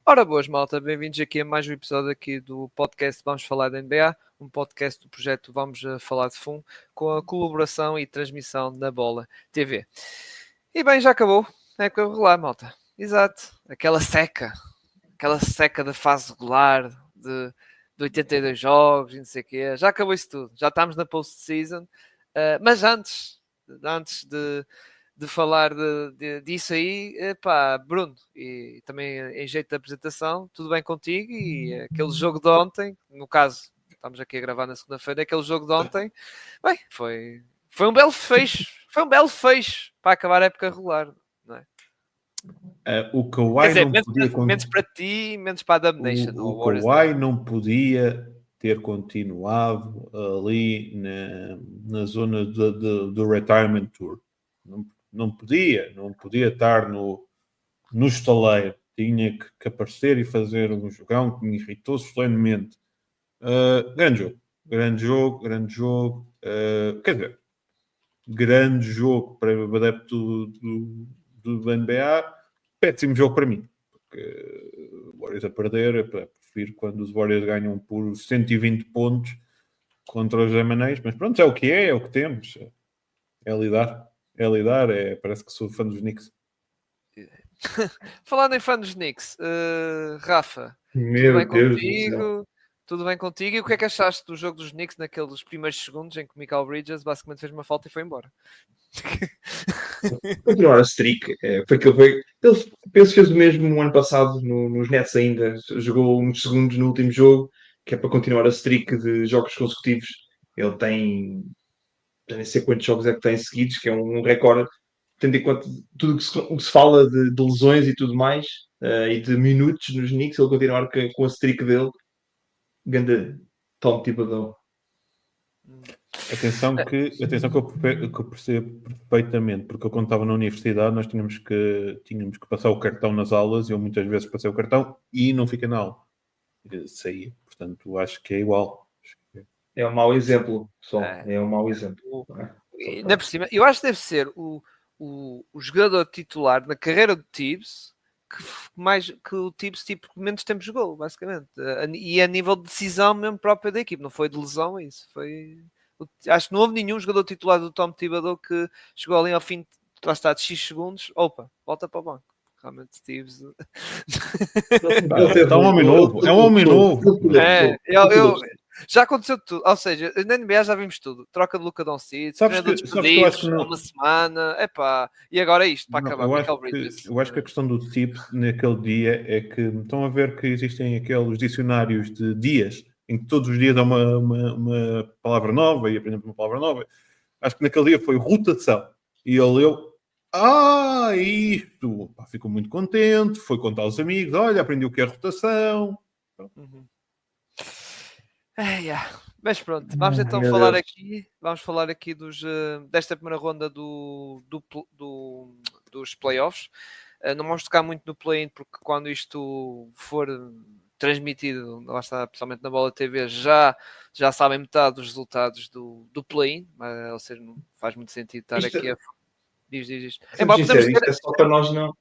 Ora boas, malta, bem-vindos aqui a mais um episódio aqui do podcast Vamos Falar da NBA, um podcast do projeto Vamos Falar de FUM, com a colaboração e transmissão da Bola TV. E bem, já acabou, é que eu vou lá, malta. Exato, aquela seca da fase regular, de 82 jogos e não sei o quê, já acabou isso tudo, já estamos na post-season, mas antes de falar disso aí, pá, Bruno, e também em jeito de apresentação, tudo bem contigo? E aquele jogo de ontem, no caso, estamos aqui a gravar na segunda-feira, aquele jogo de ontem, bem, foi um belo fecho, para acabar a época regular, não é? O Kawhi não podia menos para ti, menos para a Damnation. O Kawhi não podia ter continuado ali na zona do Retirement Tour. Não podia estar no estaleiro. Tinha que aparecer e fazer um jogão que me irritou solenemente. Grande jogo. Quer dizer, grande jogo para o adepto do NBA. Péssimo jogo para mim. Porque Warriors a perder, prefiro quando os Warriors ganham por 120 pontos contra os M&As. Mas pronto, é o que temos. É lidar. Parece que sou fã dos Knicks. Falando em fã dos Knicks, Rafa, tudo bem contigo? E o que é que achaste do jogo dos Knicks naqueles primeiros segundos em que o Michael Bridges basicamente fez uma falta e foi embora? Continuar a streak, foi aquilo que foi. Ele penso que fez o mesmo no ano passado nos Nets ainda. Jogou uns segundos no último jogo, que é para continuar a streak de jogos consecutivos. Ele tem, já nem sei quantos jogos é que tem seguidos, que é um recorde, tendo em conta tudo o que se fala de lesões e tudo mais, e de minutos nos Knicks, ele continuar com a streak dele. Ganda Tom Thibodeau. Atenção que eu percebo perfeitamente, porque eu, quando estava na universidade, nós tínhamos que passar o cartão nas aulas, e eu muitas vezes passei o cartão e não fiquei na aula. Saía. Portanto, acho que é igual. É um mau exemplo, pessoal. É um mau exemplo. Ainda por cima, eu acho que deve ser o jogador titular na carreira do Tibbs que o Tibbs menos tempo jogou, basicamente. E a nível de decisão mesmo própria da equipe, não foi de lesão, isso foi... Acho que não houve nenhum jogador titular do Tom Thibodeau que chegou ali ao fim de X segundos, volta para o banco. Realmente Tibbs... É um homem novo. Já aconteceu tudo, ou seja, na NBA já vimos tudo. Troca de Luka Doncic, treinador despedidos, uma semana, e agora isto, para acabar. Eu acho que a questão do tips naquele dia é que estão a ver que existem aqueles dicionários de dias, em que todos os dias há uma palavra nova e aprendemos uma palavra nova. Acho que naquele dia foi rotação. E ele leu, isto! Pá, ficou muito contente, foi contar aos amigos, olha, aprendi o que é rotação. Mas pronto, vamos então falar aqui desta primeira ronda dos playoffs. Não vamos tocar muito no play-in, porque quando isto for transmitido, lá está, principalmente na Bola TV, já sabem metade dos resultados do play-in, ou seja, não faz muito sentido estar aqui a... Diz. Isto é só para nós não...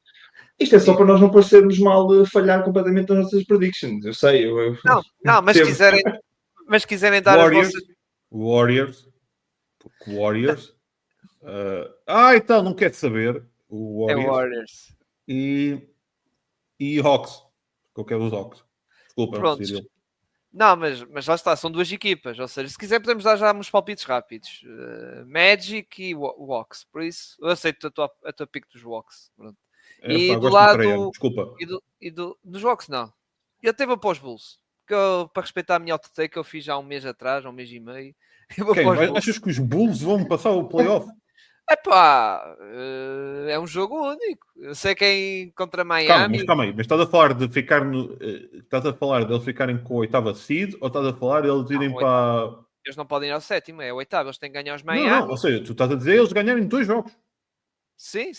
Isto é só para nós não parecermos mal, falhar completamente nas nossas predictions. Eu sei. Não, mas quiserem dar Warriors, as vossas... Warriors. Então, não quer saber. O Warriors. E Hawks. Qualquer dos Hawks. Desculpa, pronto. Não, mas lá está, são duas equipas. Ou seja, se quiser podemos dar já uns palpites rápidos. Magic e Hawks. Por isso, eu aceito a tua pick dos Hawks. E do lado... Desculpa. Dos Hawks, não. Eu até vou para os Bulls. Para respeitar a minha auto-take, eu fiz já um mês atrás, um mês e meio. Achas que os Bulls vão passar o playoff? É um jogo único. Eu sei quem contra Miami. Calma aí. Mas estás a falar de ficar estás a falar deles ficarem com a oitava seed, ou estás a falar deles irem para... Eles não podem ir ao sétimo, é o oitavo. Eles têm que ganhar os Miami. Não, ou seja, tu estás a dizer eles ganharem 2 jogos. Sim.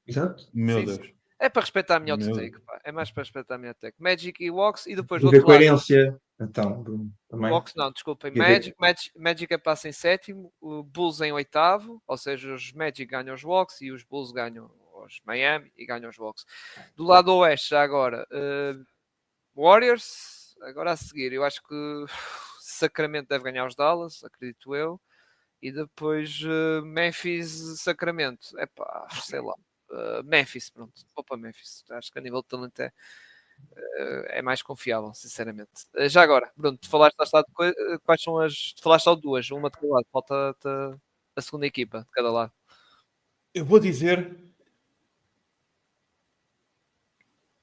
Exato. Meu Deus. É para respeitar a minha auto-take. É mais para respeitar a minha take. Magic e Hawks, e depois do outro outro lado... Então, Bruno, também. Hawks não, desculpem. Quer dizer- Magic passa em sétimo, o Bulls em oitavo, ou seja, os Magic ganham os Hawks e os Bulls ganham os Miami e ganham os Hawks. Do lado oeste, já agora, Warriors, agora a seguir, eu acho que Sacramento deve ganhar os Dallas, acredito eu. E depois Memphis, Sacramento. Epá, sei lá. Memphis, pronto. Vou para Memphis. Acho que a nível de talento é mais confiável, sinceramente. Já agora, Bruno, tu falaste de quais são as. Tu falaste só de duas, uma de cada lado. Falta-te a segunda equipa de cada lado. Eu vou dizer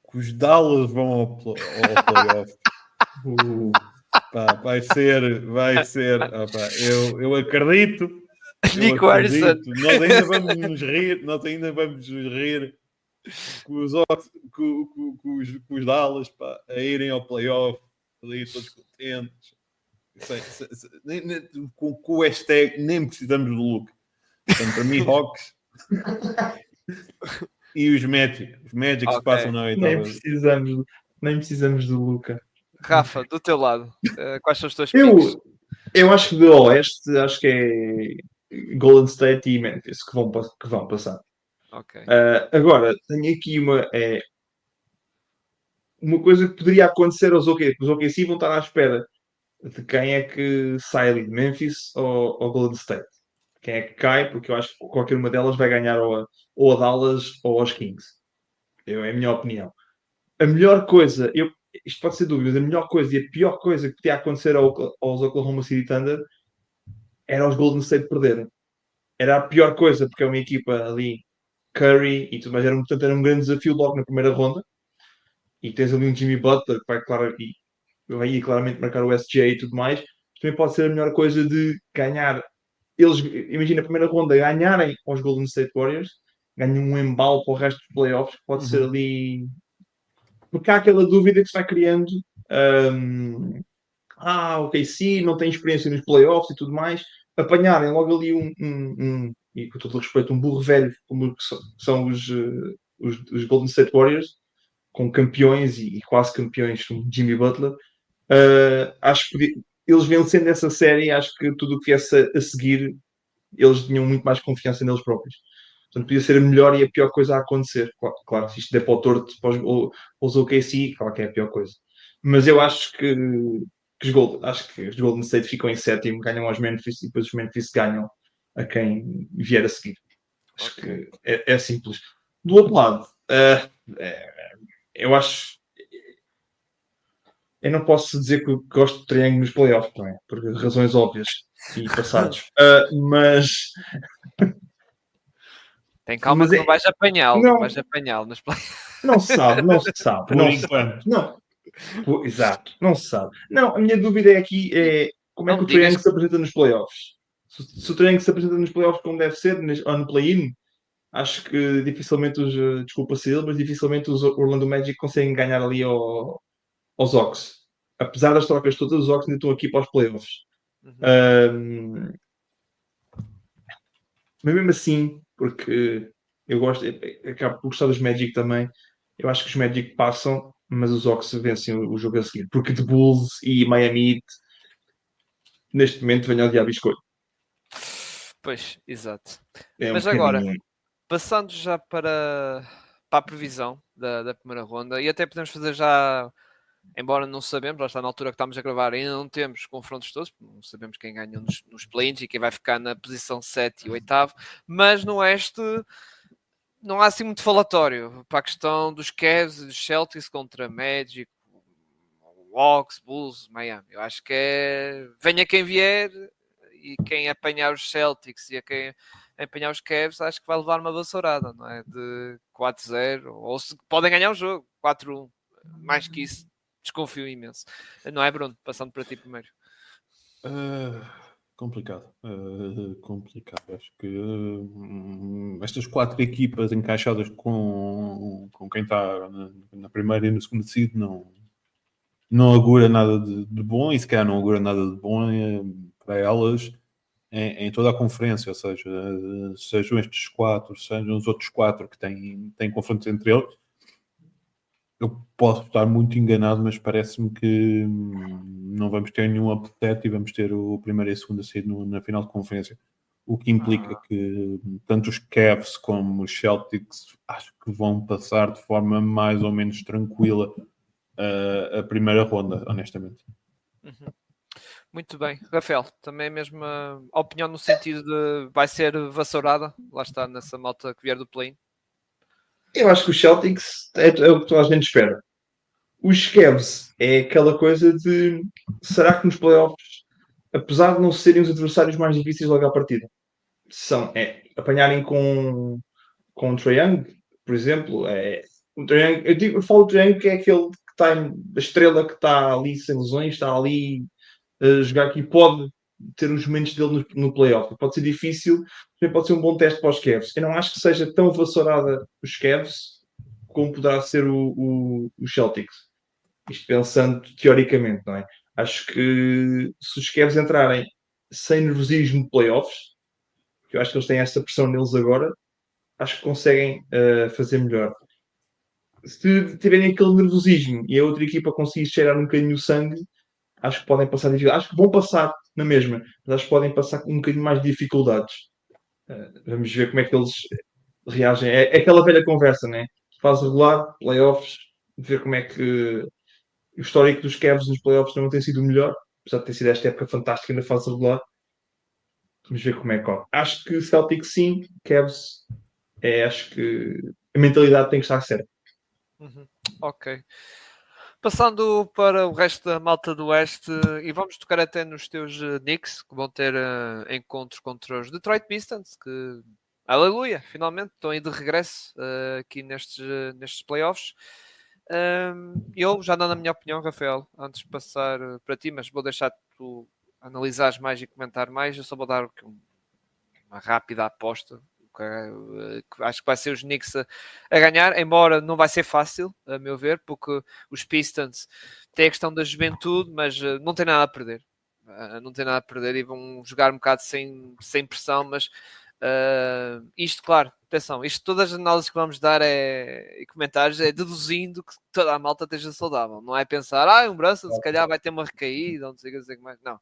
que os Dallas vão ao playoff. Pá, vai ser. Opa, eu acredito. Nico Harrison. Nós ainda vamos nos rir com os Dallas, pá, a irem ao playoff, ali todos contentes. Com o hashtag nem precisamos do Luke. Portanto, para mim, Hawks e os Magic. Os Magic Ok. se passam na Nem oitava. precisamos do Luca. Rafa, do teu lado, quais são os teus picks? Eu acho que do Oeste, acho que é Golden State e Memphis que vão passar. Ok. Agora, tenho aqui uma coisa que poderia acontecer aos OKC. Os OKC vão estar à espera de quem é que sai ali, de Memphis ou Golden State. Quem é que cai, porque eu acho que qualquer uma delas vai ganhar ou a Dallas ou aos Kings. É a minha opinião. A melhor coisa, isto pode ser dúvida, a melhor coisa e a pior coisa que podia acontecer aos Oklahoma City Thunder era os Golden State perderem. Era a pior coisa, porque é uma equipa ali, Curry e tudo mais, portanto era um grande desafio logo na primeira ronda. E tens ali um Jimmy Butler que vai ir claramente marcar o SJ e tudo mais. Também pode ser a melhor coisa de ganhar. Eles, imagina a primeira ronda, ganharem aos Golden State Warriors, ganham um embalo para o resto dos playoffs, que pode ser ali. Porque há aquela dúvida que se vai criando. Ok, sim, não tem experiência nos playoffs e tudo mais. Apanharem logo ali e com todo o respeito, um burro velho, como que são os Golden State Warriors, com campeões e quase campeões, como Jimmy Butler. Acho que eles vencendo essa série, acho que tudo o que viesse a seguir, eles tinham muito mais confiança neles próprios. Portanto, podia ser a melhor e a pior coisa a acontecer. Claro que se isto der para o torto para os OKC, claro que é a pior coisa. Mas eu acho que os Golden State ficam em sétimo, ganham aos Memphis e depois os Memphis ganham a quem vier a seguir. Acho que é simples. Do outro lado, eu acho. Eu não posso dizer que gosto de triângulo nos playoffs, não é? Por razões óbvias e passados. Mas. Tem calma mas que não vais apanhá-lo. não. Não vais apanhá-lo nos Não se sabe. Por enquanto. Não. Exato, não se sabe. Não, a minha dúvida aqui é como é que o triângulo se apresenta nos playoffs? Se o triângulo se apresenta nos playoffs como deve ser, ou no play-in, acho que dificilmente desculpa ser, mas dificilmente os Orlando Magic conseguem ganhar ali aos Hawks. Apesar das trocas todas, os Hawks ainda estão aqui para os playoffs. Mas mesmo assim, porque eu acabo por gostar dos Magic também, eu acho que os Magic passam, mas os Hawks vencem o jogo a seguir. Porque de Bulls e Miami Heat, neste momento, venho ao diabo e escolho. Pois, exato. Mas agora, passando já para a previsão da primeira ronda, e até podemos fazer já, embora não sabemos, lá está na altura que estamos a gravar, ainda não temos confrontos todos, não sabemos quem ganha nos play-ins e quem vai ficar na posição 7 e 8º, mas no Oeste não há assim muito falatório para a questão dos Cavs e dos Celtics contra Magic, Hawks, Bulls, Miami. Eu acho que venha quem vier e quem apanhar os Celtics e quem apanhar os Cavs, acho que vai levar uma vassourada, não é? De 4-0, ou se podem ganhar o jogo, 4-1. Mais que isso, desconfio imenso. Não é, Bruno? Passando para ti primeiro. Complicado. Acho que estas 4 equipas encaixadas com quem está na primeira e no segundo seed não augura nada de bom, e se calhar não augura nada de bom para elas em toda a conferência, ou seja, sejam estes 4, sejam os outros 4 que têm confrontos entre eles. Eu posso estar muito enganado, mas parece-me que não vamos ter nenhum upset e vamos ter o primeiro e o segundo a sair na final de conferência. O que implica que tanto os Cavs como os Celtics acho que vão passar de forma mais ou menos tranquila a primeira ronda, honestamente. Uhum. Muito bem. Rafael, também a mesma opinião no sentido de vai ser vassourada, lá está, nessa malta que vier do play-in. Eu acho que os Celtics é o que toda a gente espera. Os Cavs é aquela coisa de será que nos playoffs, apesar de não serem os adversários mais difíceis logo à partida, apanharem com o Trae Young, por exemplo, o Trae Young, eu falo do Trae Young que é aquele que está a estrela que está ali sem lesões, está ali a jogar que pode ter os momentos dele no playoff. Pode ser difícil, também pode ser um bom teste para os Cavs. Eu não acho que seja tão vassourada os Cavs como poderá ser os Celtics. Isto pensando teoricamente, não é? Acho que se os Cavs entrarem sem nervosismo de playoffs, que eu acho que eles têm esta pressão neles agora, acho que conseguem fazer melhor. Se tiverem aquele nervosismo e a outra equipa conseguir cheirar um bocadinho o sangue, acho que podem passar dificuldades. Acho que vão passar na mesma, mas acho que podem passar com um bocadinho mais de dificuldades. Vamos ver como é que eles reagem. É aquela velha conversa, né? Fase regular, playoffs, ver como é que o histórico dos Cavs nos playoffs não tem sido o melhor, apesar de ter sido esta época fantástica na fase regular. Vamos ver como é que corre. Acho que Celtics sim, Cavs acho que a mentalidade tem que estar certa. Uhum. Ok. Passando para o resto da malta do Oeste, e vamos tocar até nos teus Knicks, que vão ter encontros contra os Detroit Pistons, que, aleluia, finalmente estão aí de regresso aqui nestes playoffs. Eu, já dando a minha opinião, Rafael, antes de passar para ti, mas vou deixar tu analisares mais e comentar mais, eu só vou dar uma rápida aposta. Acho que vai ser os Knicks a ganhar, embora não vai ser fácil, a meu ver, porque os Pistons têm a questão da juventude, mas não tem nada a perder. Não tem nada a perder e vão jogar um bocado sem pressão, mas isto, claro, atenção, isto todas as análises que vamos dar e comentários é deduzindo que toda a malta esteja saudável, não é pensar, um Brunson se calhar vai ter uma recaída, não sei o que mais, não.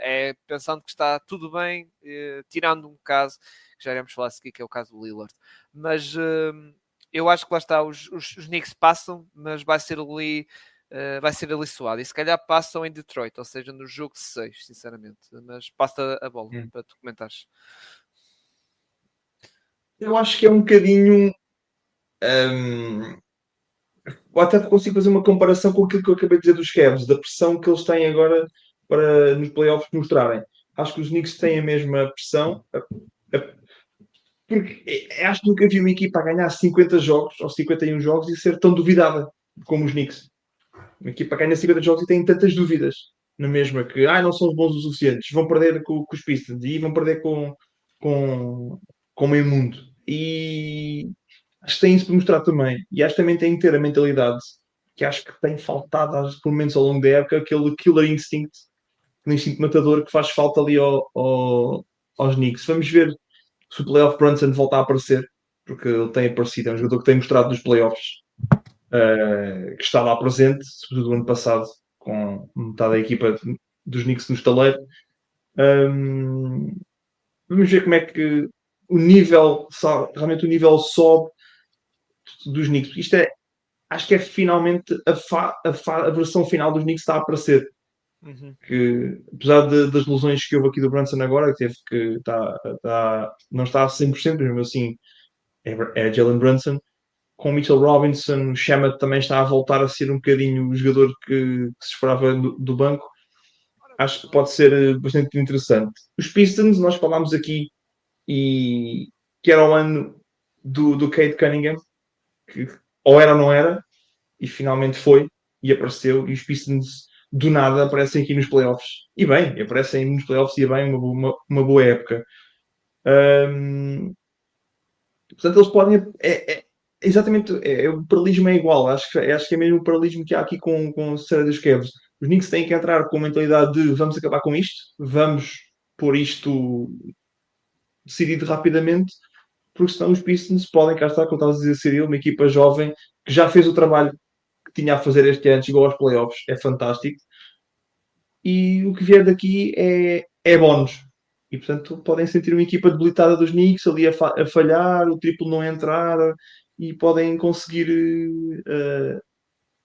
É pensando que está tudo bem, tirando um caso que já iremos falar a seguir, que é o caso do Lillard. Mas eu acho que lá está, os Knicks passam, mas vai ser ali suado. E se calhar passam em Detroit, ou seja, no jogo 6, sinceramente. Mas passa a bola para tu comentares. Eu acho que é um bocadinho. Ou até consigo fazer uma comparação com aquilo que eu acabei de dizer dos Cavs, da pressão que eles têm agora para nos playoffs mostrarem. Acho que os Knicks têm a mesma pressão, porque acho que nunca vi uma equipa a ganhar 50 jogos ou 51 jogos e ser tão duvidada como os Knicks. Uma equipa ganha 50 jogos e tem tantas dúvidas na mesma que não são bons o suficientes, vão perder com os Pistons e vão perder com o meio mundo. E acho que tem isso para mostrar também. E acho que também tem que ter a mentalidade que acho que tem faltado, pelo menos ao longo da época, aquele killer instinct, aquele instinto matador que faz falta ali aos Knicks. Vamos ver se o playoff Brunson volta a aparecer, porque ele tem aparecido, é um jogador que tem mostrado nos playoffs que está lá presente, sobretudo no ano passado, com metade da equipa dos Knicks no estaleiro. Vamos ver como é que realmente o nível sobe dos Knicks. Acho que é finalmente a versão final dos Knicks está a aparecer. Uhum. Que, apesar das lesões que houve aqui do Brunson agora, que teve que não está a 100%, mas mesmo assim é Jalen Brunson. Com o Mitchell Robinson, o Shamet também está a voltar a ser um bocadinho o jogador que se esperava do banco. Acho que pode ser bastante interessante. Os Pistons, nós falámos aqui, e que era o ano do Cade Cunningham, que ou era ou não era, e finalmente foi, e apareceu, e os Pistons do nada aparecem aqui nos playoffs. E bem, aparecem nos playoffs e é bem uma boa época. Portanto, eles podem. Exatamente, o paralelismo é igual. Acho que é mesmo o paralelismo que há aqui com a Cera dos Cavs. Os Knicks têm que entrar com a mentalidade de vamos acabar com isto, vamos pôr isto decidido rapidamente, porque senão os Pistons podem, cá está, como estava a dizer, Cirilo, uma equipa jovem que já fez o trabalho que tinha a fazer este ano, chegou aos playoffs, é fantástico. E o que vier daqui é bónus. E, portanto, podem sentir uma equipa debilitada dos Knicks ali a falhar, o triplo não entrar, e podem conseguir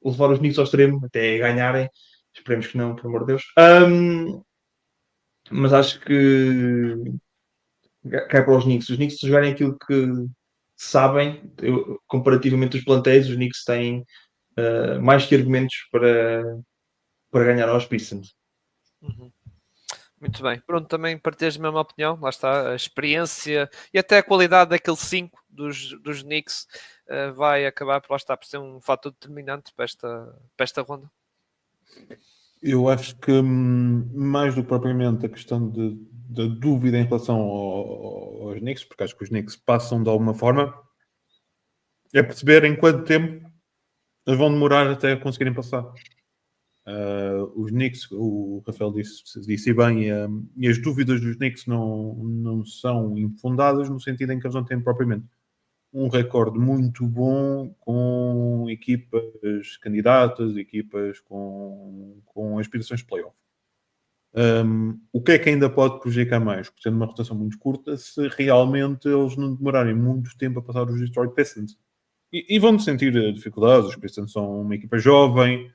levar os Knicks ao extremo até ganharem. Esperemos que não, por amor de Deus. Mas acho que cai para os Knicks. Os Knicks, se jogarem aquilo que sabem, comparativamente aos plantéis, os Knicks têm mais que argumentos para ganhar aos Pistons. Uhum. Muito bem. Pronto, também partilhas a mesma opinião. Lá está, a experiência e até a qualidade daquele 5 dos Knicks vai acabar por lá estar por ser um fator determinante para esta ronda. Eu acho que mais do que propriamente a questão da dúvida em relação aos Knicks, porque acho que os Knicks passam de alguma forma, é perceber em quanto tempo eles vão demorar até conseguirem passar. Os Knicks, o Rafael disse bem, e as dúvidas dos Knicks não são infundadas no sentido em que eles não têm propriamente um recorde muito bom com equipas candidatas, equipas com aspirações de playoff. O que é que ainda pode prejudicar mais? Por tendo uma rotação muito curta, se realmente eles não demorarem muito tempo a passar os Detroit Pistons. E vão sentir dificuldades. Os Pistons são uma equipa jovem,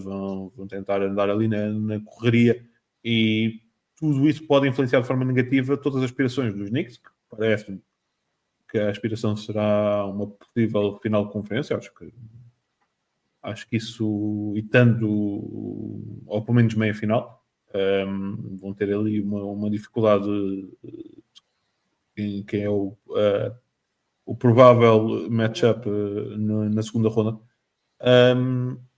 vão tentar andar ali na correria, e tudo isso pode influenciar de forma negativa todas as aspirações dos Knicks, que parece-me que a aspiração será uma possível final de conferência. Acho que isso, e estando, ou pelo menos meia final, vão ter ali uma dificuldade em que é o provável matchup na segunda ronda.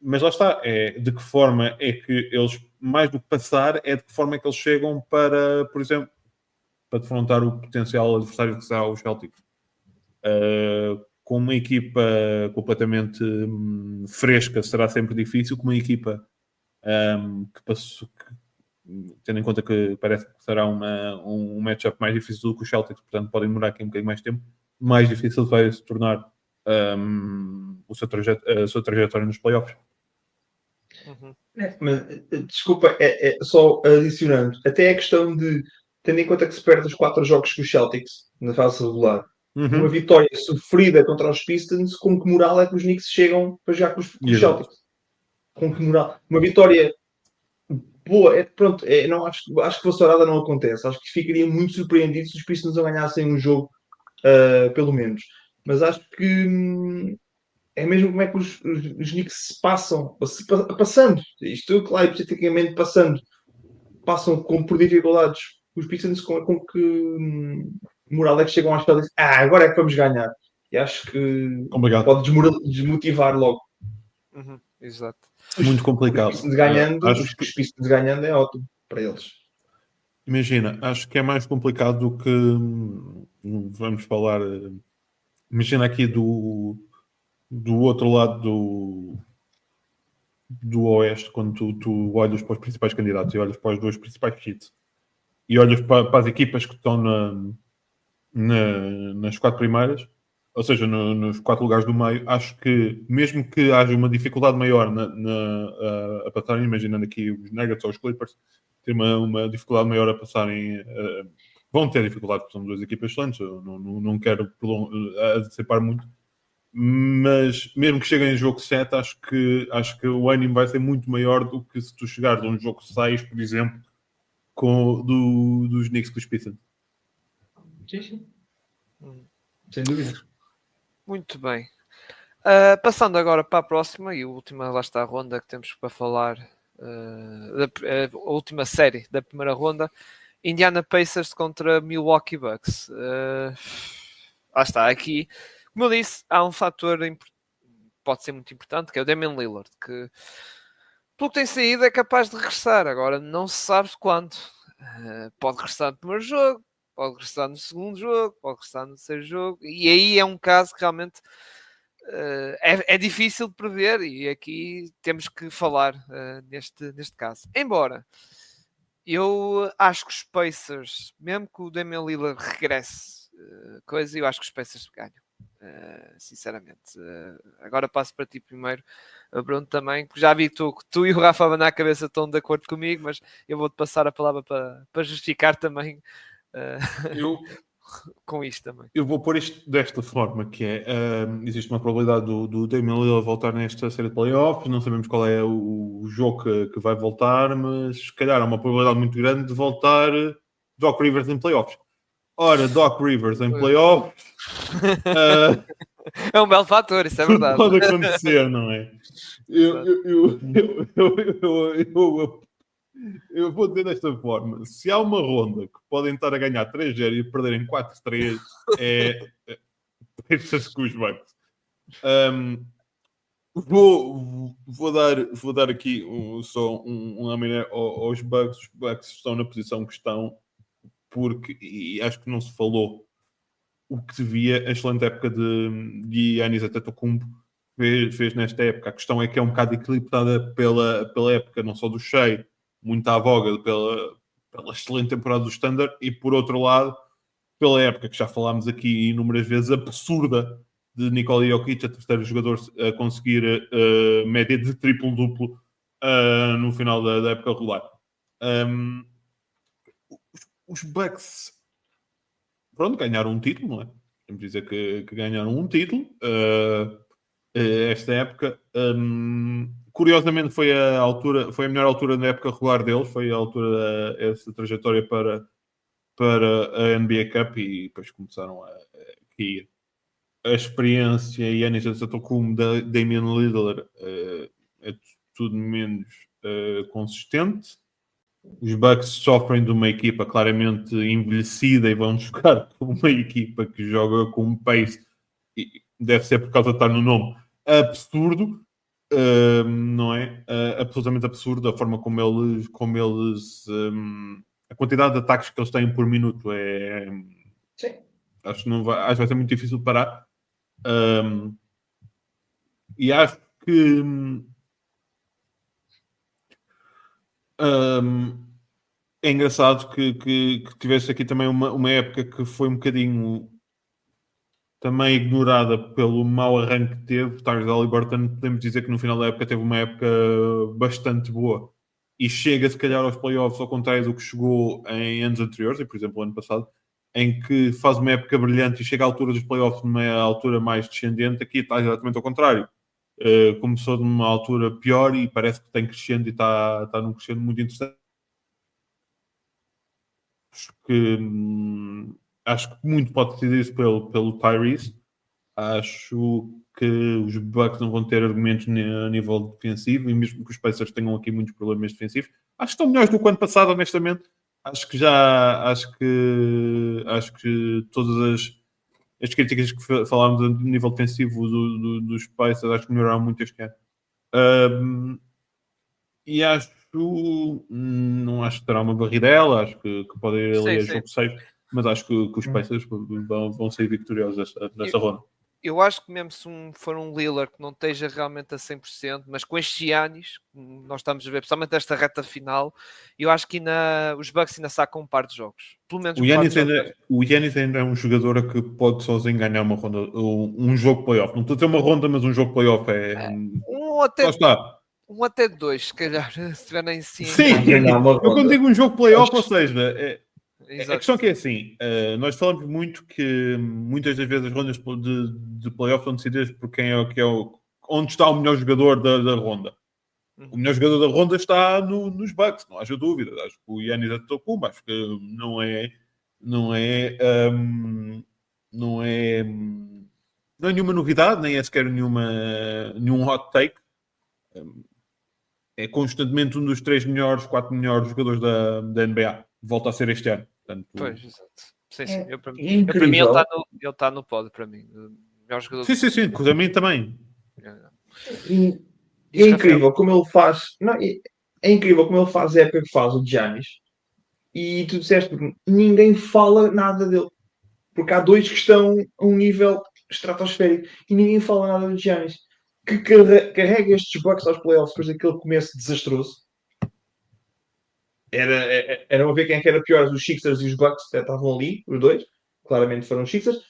Mas lá está, de que forma é que eles, mais do que passar, é de que forma é que eles chegam para, por exemplo, para defrontar o potencial adversário que será os Celtics. Com uma equipa completamente fresca será sempre difícil, com uma equipa que passou, tendo em conta que parece que será um matchup mais difícil do que os Celtics, portanto podem demorar aqui um bocadinho mais tempo, mais difícil vai se tornar a sua trajetória nos playoffs. Uhum. Mas, desculpa, só adicionando, até a questão de, tendo em conta que se perde os 4 jogos com os Celtics na fase regular, uma vitória sofrida contra os Pistons, com que moral é que os Knicks chegam para jogar com os Celtics? Com que moral? Uma vitória boa, pronto, não, acho que vassourada não acontece. Acho que ficaria muito surpreendido se os Pistons não ganhassem um jogo, pelo menos. Mas acho que é mesmo como é que os Knicks se passam, passando, isto claro, hipoteticamente passam por dificuldades os Pistons, com que moral é que chegam às telas, agora é que vamos ganhar. E acho que pode desmotivar logo. Uhum. Exato. Muito complicado. Os Pistons ganhando é ótimo para eles. Imagina, acho que é mais complicado do que vamos falar. Imagina aqui do outro lado do Oeste, quando tu olhas para os principais candidatos e olhas para os dois principais hits e olhas para as equipas que estão nas 4 primeiras, ou seja, nos 4 lugares do meio, acho que mesmo que haja uma dificuldade maior a passarem, imaginando aqui os Nuggets ou os Clippers, ter uma dificuldade maior a passarem, vão ter dificuldade porque são duas equipas excelentes, eu não quero antecipar muito, mas mesmo que cheguem em jogo 7, acho que o ânimo vai ser muito maior do que se tu chegares a um jogo 6, por exemplo, dos Knicks com os Pistons. Sim. Sem dúvida. Muito bem. Passando agora para a próxima e a última, lá está a ronda que temos para falar, a última série da primeira ronda, Indiana Pacers contra Milwaukee Bucks. Lá está, aqui, como eu disse, há um fator pode ser muito importante, que é o Damian Lillard, que pelo que tem saído é capaz de regressar, agora não se sabe quando. Pode regressar no primeiro jogo, pode regressar no segundo jogo, pode regressar no terceiro jogo, e aí é um caso que realmente é difícil de prever, e aqui temos que falar neste caso. Embora eu acho que os Pacers, mesmo que o Damian Lillard regresse coisa, e eu acho que os Pacers ganham. Sinceramente, agora passo para ti primeiro, Bruno, também, que já vi que tu e o Rafa na cabeça estão de acordo comigo, mas eu vou-te passar a palavra para justificar também Eu, com isto também. eu vou pôr isto desta forma, que é, existe uma probabilidade do Damian Lillard voltar nesta série de playoffs, não sabemos qual é o jogo que vai voltar, mas se calhar há uma probabilidade muito grande de voltar Doc Rivers em playoffs. Ora, Doc Rivers em playoffs... É um belo fator, isso é tudo verdade. pode acontecer, não é? Eu vou dizer desta forma: se há uma ronda que podem estar a ganhar 3-0 e perderem 4-3, Pacers com os Bucks. Vou dar aqui só um laminar aos Bucks. Os Bucks estão na posição que estão porque, e acho que não se falou o que devia, a excelente época de Giannis Antetokounmpo fez nesta época. A questão é que é um bocado equilibrada pela época, não só do Shea, muito à voga pela excelente temporada do Standard, e por outro lado, pela época que já falámos aqui inúmeras vezes, absurda de Nikola Jokic, a terceiro jogador a conseguir média de triplo-duplo no final da época regular. Os Bucks, pronto, ganharam um título, não é? Temos de dizer que ganharam um título esta época. Curiosamente foi a melhor altura na época regular deles, foi a altura essa trajetória para a NBA Cup, e depois começaram aqui a experiência e a Antetokounmpo da Damian Lillard é tudo menos consistente. Os Bucks sofrem de uma equipa claramente envelhecida e vão jogar com uma equipa que joga com um pace, e deve ser por causa de estar no nome, absurdo, não é? Absolutamente absurdo a forma como eles a quantidade de ataques que eles têm por minuto é... Sim. Acho que vai ser muito difícil de parar. E acho que é engraçado que tivesse aqui também uma época que foi um bocadinho também ignorada pelo mau arranque que teve. Tyrese Haliburton, podemos dizer que no final da época teve uma época bastante boa e chega se calhar aos playoffs ao contrário do que chegou em anos anteriores, e por exemplo ano passado, em que faz uma época brilhante e chega à altura dos playoffs numa altura mais descendente. Aqui está exatamente ao contrário. Começou de uma altura pior e parece que tem crescendo e está num crescendo muito interessante. Acho que muito pode decidir isso pelo Tyrese. Acho que os Bucks não vão ter argumentos a nível defensivo, e mesmo que os Pacers tenham aqui muitos problemas defensivos, acho que estão melhores do que o ano passado, honestamente. Acho que todas as críticas que falámos do nível defensivo dos Pacers, acho que melhoraram muito este ano. E não acho que terá uma barridela, acho que pode ir ali a jogo 6, mas acho que os Pacers vão sair vitoriosos nesta ronda. Eu acho que mesmo se for um Lillard que não esteja realmente a 100%, mas com estes Giannis, nós estamos a ver, principalmente esta reta final, eu acho que os Bucks ainda sacam um par de jogos. Pelo menos o Giannis ainda é um jogador que pode sozinho ganhar uma ronda, um jogo playoff. Não estou a dizer uma ronda, mas um jogo playoff um até dois, se calhar, se estiverem sim. Sim, eu quando digo um jogo playoff, ou seja, a questão que é assim, nós falamos muito que muitas das vezes as rondas de playoff são decididas por quem onde está o melhor jogador da ronda. O melhor jogador da ronda está nos Bucks, não haja dúvida. Acho que o Giannis Antetokounmpo, acho que não é nenhuma novidade, nem é sequer nenhum hot take. É constantemente um dos 3 melhores, 4 melhores jogadores da NBA. Volta a ser este ano. Portanto, pois, exato. Sim. Para mim ele está no pódio, para mim. O melhor jogador. Sim, para mim também. É incrível como ele faz. Não, é incrível como ele faz a época que faz o Giannis. E tu disseste, ninguém fala nada dele. Porque há dois que estão a um nível estratosférico e ninguém fala nada do Giannis. Que carrega estes Bucks aos playoffs depois daquele começo desastroso. Era a ver quem é que era pior, os Sixers e os Bucks, estavam ali, os dois. claramente foram os Sixers.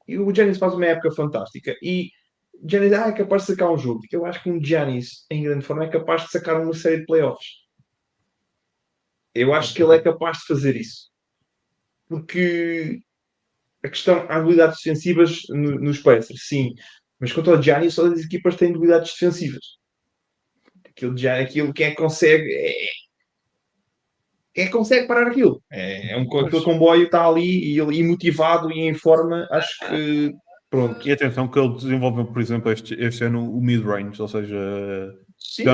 E o Giannis faz uma época fantástica. E Giannis é capaz de sacar um jogo. Eu acho que um Giannis em grande forma é capaz de sacar uma série de playoffs. Eu acho que ele é capaz de fazer isso. Porque a questão, há habilidades defensivas nos Pacers, sim. Mas contra o Giannis, só as equipas têm habilidades defensivas. Aquilo quem consegue parar aquilo. Aquele comboio está ali e motivado e em forma, acho que pronto. E atenção que ele desenvolveu, por exemplo, este ano o mid-range, ou seja, Sim.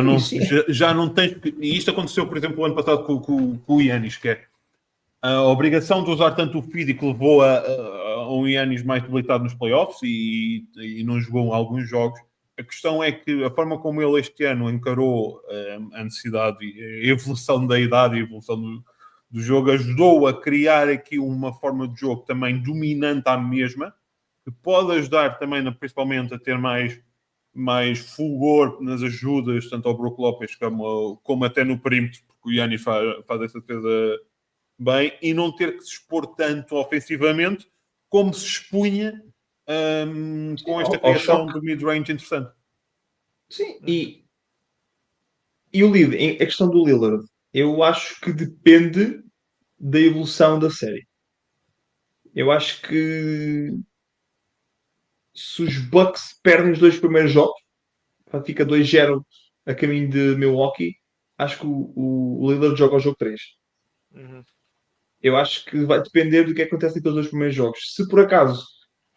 já não tens... E isto aconteceu, por exemplo, o ano passado com o Giannis, que é a obrigação de usar tanto o físico levou a um Giannis mais debilitado nos playoffs e não jogou alguns jogos. A questão é que a forma como ele este ano encarou a necessidade e a evolução da idade e a evolução do jogo ajudou a criar aqui uma forma de jogo também dominante à mesma, que pode ajudar também, principalmente, a ter mais fulgor nas ajudas, tanto ao Brook Lopes como até no perímetro, porque o Giannis faz essa defesa bem, e não ter que se expor tanto ofensivamente como se expunha com esta criação do mid-range interessante. Sim, e o Lillard, a questão do Lillard, eu acho que depende da evolução da série. Eu acho que se os Bucks perdem os 2 primeiros jogos, fica 2-0 a caminho de Milwaukee, acho que o Lillard joga o jogo 3. Eu acho que vai depender do que acontece naqueles 2 primeiros jogos. Se por acaso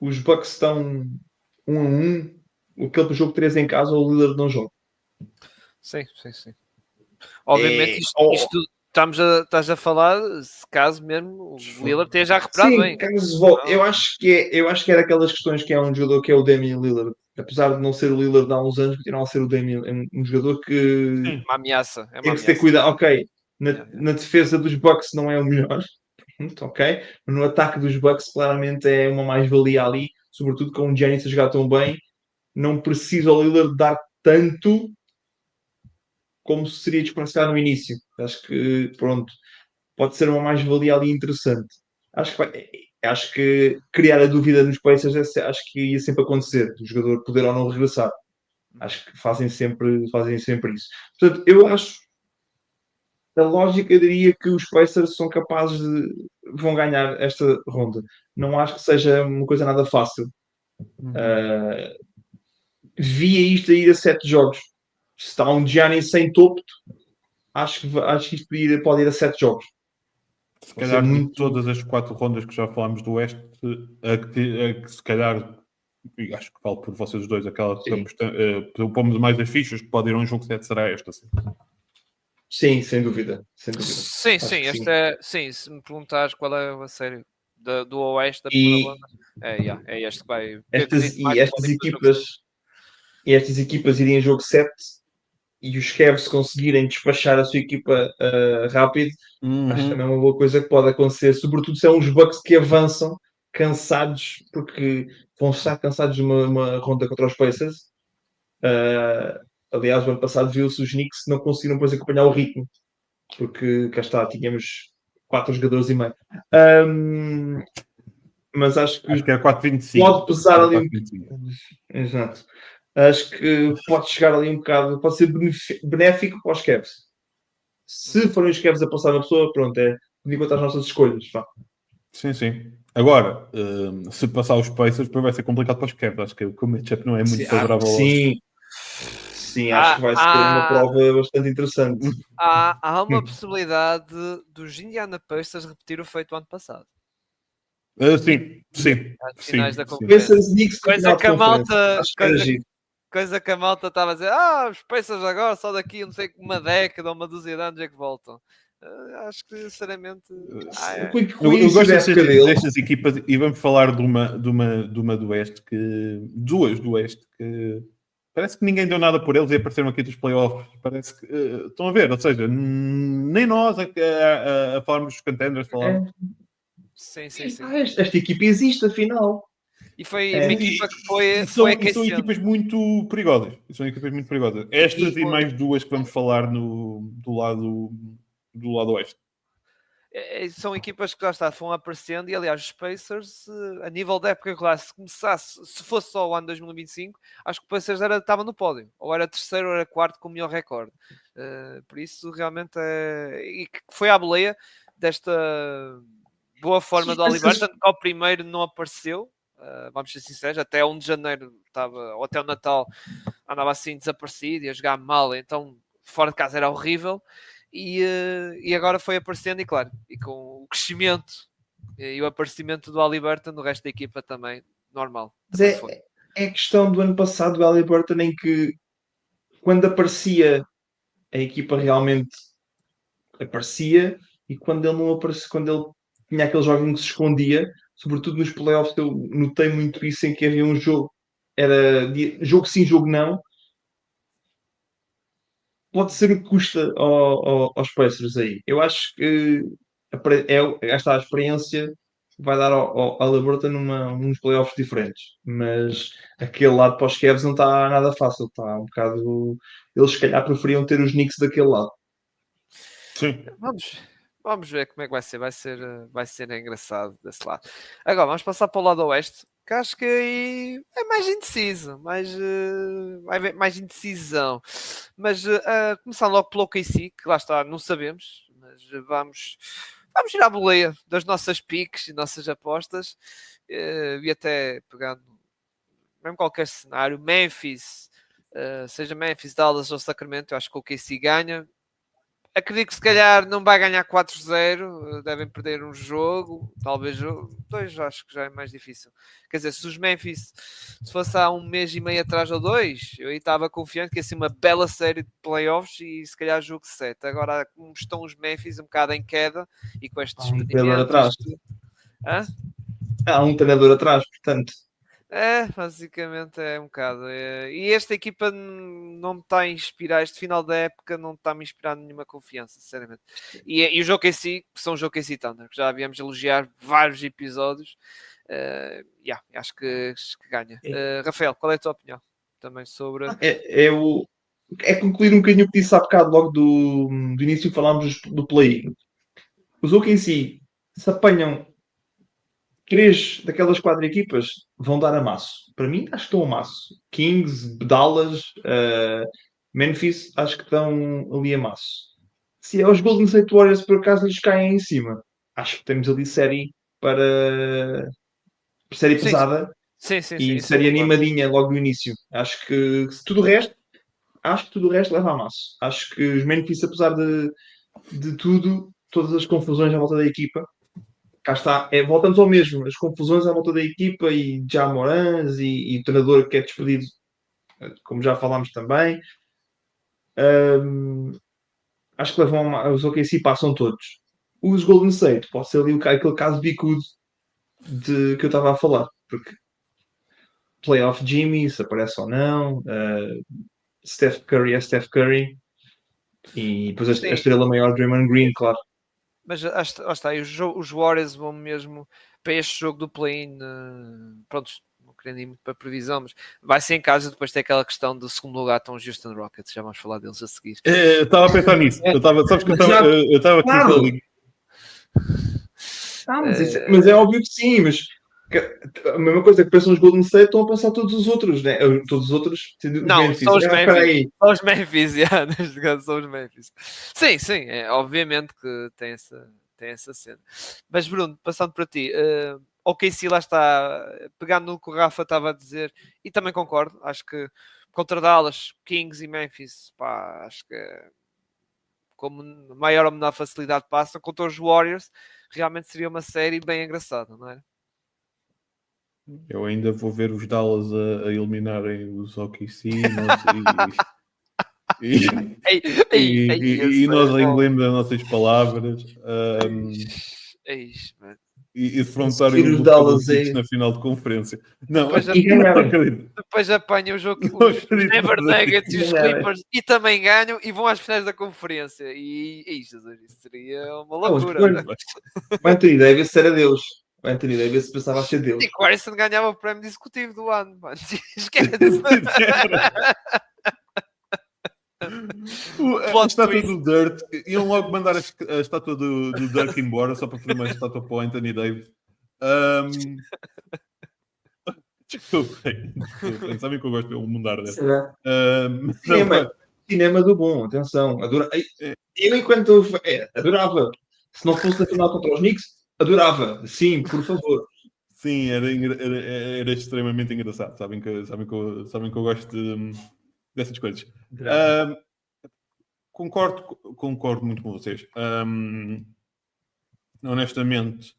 os Bucks estão 1-1, aquele jogo 3 em casa, o Lillard não joga. Sim. Obviamente, isto estás a falar, se caso mesmo o Lillard esteja recuperado bem. Eu acho que é daquelas questões que é um jogador que é o Damian Lillard. Apesar de não ser o Lillard há uns anos, continua a ser o Damian. É um jogador que Uma ameaça. tem que se ter cuidado. Ok, na defesa dos Bucks não é o melhor. Ok, mas no ataque dos Bucks claramente é uma mais-valia ali, sobretudo com o Giannis a jogar tão bem. Não precisa o Lillard dar tanto como seria desconsiderado no início. Acho que, pronto, pode ser uma mais-valia ali interessante. Acho que criar a dúvida nos Pacers acho que ia sempre acontecer, do jogador poder ou não regressar. Acho que fazem sempre isso. Portanto, eu acho, a lógica diria que os Pacers são capazes vão ganhar esta ronda. Não acho que seja uma coisa nada fácil. Via isto a ir a 7 jogos. Se está um Giannis sem topo, acho que isto pode ir a 7 jogos. Se calhar de todas as 4 rondas que já falámos do Oeste, a que se calhar, acho que falo por vocês dois, aquela que pomos mais as fichas, que pode ir a um jogo 7, será esta. Sim, sem dúvida. Sim, se me perguntares qual é a série do Oeste da primeira ronda, é este que vai. Estas equipas irem a jogo 7 e os Cavs conseguirem despachar a sua equipa rápido, acho que também é uma boa coisa que pode acontecer, sobretudo se são os Bucks que avançam cansados, porque vão estar cansados de uma ronda contra os Pacers. Aliás, o ano passado viu-se os Knicks não conseguiram depois acompanhar o ritmo, porque cá está, tínhamos 4 jogadores e meio. Mas acho que era 4,25. pode pesar ali um bocadinho. Exato. Acho que pode chegar ali um bocado, pode ser benéfico para os Cavs. Se forem os Cavs a passar na pessoa, pronto, é enquanto as nossas escolhas. Pá. Sim. Agora, se passar os Pacers, depois vai ser complicado para os Cavs. Acho que o matchup não é muito favorável. Sim, acho que vai ser uma prova bastante interessante. Há uma possibilidade dos Indiana Pacers repetir o feito ano passado. Sim. Finais da conferência. Coisa que a malta estava a dizer, os Pacers agora, só daqui não sei uma década ou uma dúzia de anos é que voltam. Acho que, sinceramente... eu gosto destas equipas, e vamos falar de uma do Oeste, duas do Oeste, que parece que ninguém deu nada por eles e apareceram aqui dos playoffs. Parece que estão a ver, ou seja, nem nós a falarmos dos contenders falamos. Sim. Esta equipa existe, afinal. E foi uma equipa que foi são equipas muito perigosas. Estas e mais duas que vamos falar do lado oeste. São equipas que já está, vão aparecendo, e aliás, os Pacers, a nível da época regular, se começasse, se fosse só o ano 2025, acho que o Pacers estava no pódio, ou era terceiro ou era quarto com o melhor recorde. Por isso, realmente, e que foi à boleia desta boa forma do Haliburton, que ao primeiro não apareceu, vamos ser sinceros, até 1 de janeiro estava, ou até o Natal, andava assim desaparecido e a jogar mal, então fora de casa era horrível. E agora foi aparecendo, e claro, e com o crescimento e o aparecimento do Haliburton, do resto da equipa também, normal. Mas Também foi. é a questão do ano passado do Haliburton em que quando aparecia a equipa realmente aparecia, e quando ele não aparecia, quando ele tinha aquele jogo em que se escondia, sobretudo nos playoffs, eu notei muito isso, em que havia um jogo, era jogo sim, jogo não, pode ser o que custa aos Pacers aí. Eu acho que esta experiência vai dar ao Haliburton uns playoffs diferentes, mas aquele lado para os Cavs não está nada fácil, está um bocado. Eles se calhar preferiam ter os Knicks daquele lado. Sim. Vamos ver como é que vai ser engraçado desse lado. Agora, vamos passar para o lado oeste, que acho que aí é mais indeciso, vai haver mais indecisão. Mas começar logo pelo OKC, que lá está, não sabemos, mas vamos ir à boleia das nossas piques e nossas apostas, e até pegando mesmo qualquer cenário, Memphis, seja Memphis, Dallas ou Sacramento, eu acho que o OKC ganha. Acredito que se calhar não vai ganhar 4-0, devem perder um jogo, talvez dois, acho que já é mais difícil. Quer dizer, se os Memphis, se fosse há um mês e meio atrás ou 2, eu aí estava confiante que ia ser uma bela série de playoffs e se calhar jogo 7. Agora, como estão os Memphis um bocado em queda e com este Há um treinador despedimento... atrás. Há um treinador atrás, portanto. Basicamente é um bocado. E esta equipa não me está a inspirar, este final da época não está a me inspirar nenhuma confiança, sinceramente. E o jogo em si, que são o jogo em si Thunder, que já havíamos elogiar vários episódios, acho que ganha. Rafael, qual é a tua opinião também sobre. É concluir um bocadinho o que disse há bocado, logo do início, falámos do play. Os OKC se apanham 3 daquelas 4 equipas, vão dar amasso. Para mim, acho que estão amasso. Kings, Dallas, Memphis, acho que estão ali amasso. Se é os Golden State Warriors por acaso lhes caem em cima, acho que temos ali série para série Sim, pesada sim, e isso eu série concordo. animadinha logo no início. Acho que tudo o resto leva a maço. Acho que os Memphis, apesar de tudo, todas as confusões à volta da equipa, cá está, voltamos ao mesmo, as confusões à volta da equipa e já Morans e o treinador que é despedido, como já falámos também. Acho que levam os OKC passam todos. Os Golden State, pode ser ali aquele caso bicudo que eu estava a falar, porque playoff Jimmy, se aparece ou não, Steph Curry é Steph Curry, e depois a Sim, estrela maior Draymond Green, claro. mas lá está, e os Warriors vão mesmo para este jogo do play-in, pronto, não querendo ir muito para a previsão, mas vai ser em casa, depois tem aquela questão do segundo lugar, estão os Houston Rockets, já vamos falar deles a seguir. Eu estava a pensar nisso. Sabes que eu estava aqui Claro. Mas é óbvio que sim, mas a mesma coisa que pensam os Golden State, estão a pensar todos os outros, né? Todos os outros, os Não, Memphis. são os Espera Memphis. aí. São os Memphis, neste caso são os Memphis. Sim, obviamente que tem essa cena. Mas Bruno, passando para ti, OKC lá está, pegando no que o Rafa estava a dizer, e também concordo, acho que contra Dallas, Kings e Memphis, pá, acho que como maior ou menor facilidade passam, contra os Warriors, realmente seria uma série bem engraçada, não é? Eu ainda vou ver os Dallas a eliminarem os OKC e nós engolemos as nossas palavras e defrontarem Seguir os os Dallas Celtics na final de conferência. Não, depois apanham o jogo os Denver Nuggets e os Clippers e também ganham e vão às finais da conferência. Jesus, isso seria uma loucura. O Anthony Davis era Deus. O Anthony Davis pensava ser Deus. E Harrison ganhava o prémio executivo do ano, mano. Esquece. A Plot estátua twist. do Dirt, iam logo mandar a estátua do Dirk embora só para fazer uma estátua para o Anthony Davis. Desculpem. Sabem que eu gosto de um mundo arder. Será? Não, Cinema, cinema do bom, atenção. É. Eu, enquanto adorava. Se não fosse na final contra os Knicks, adorava. Sim, por favor. sim, era extremamente engraçado. Sabem que eu gosto dessas coisas. Adorava. Concordo muito com vocês. Honestamente,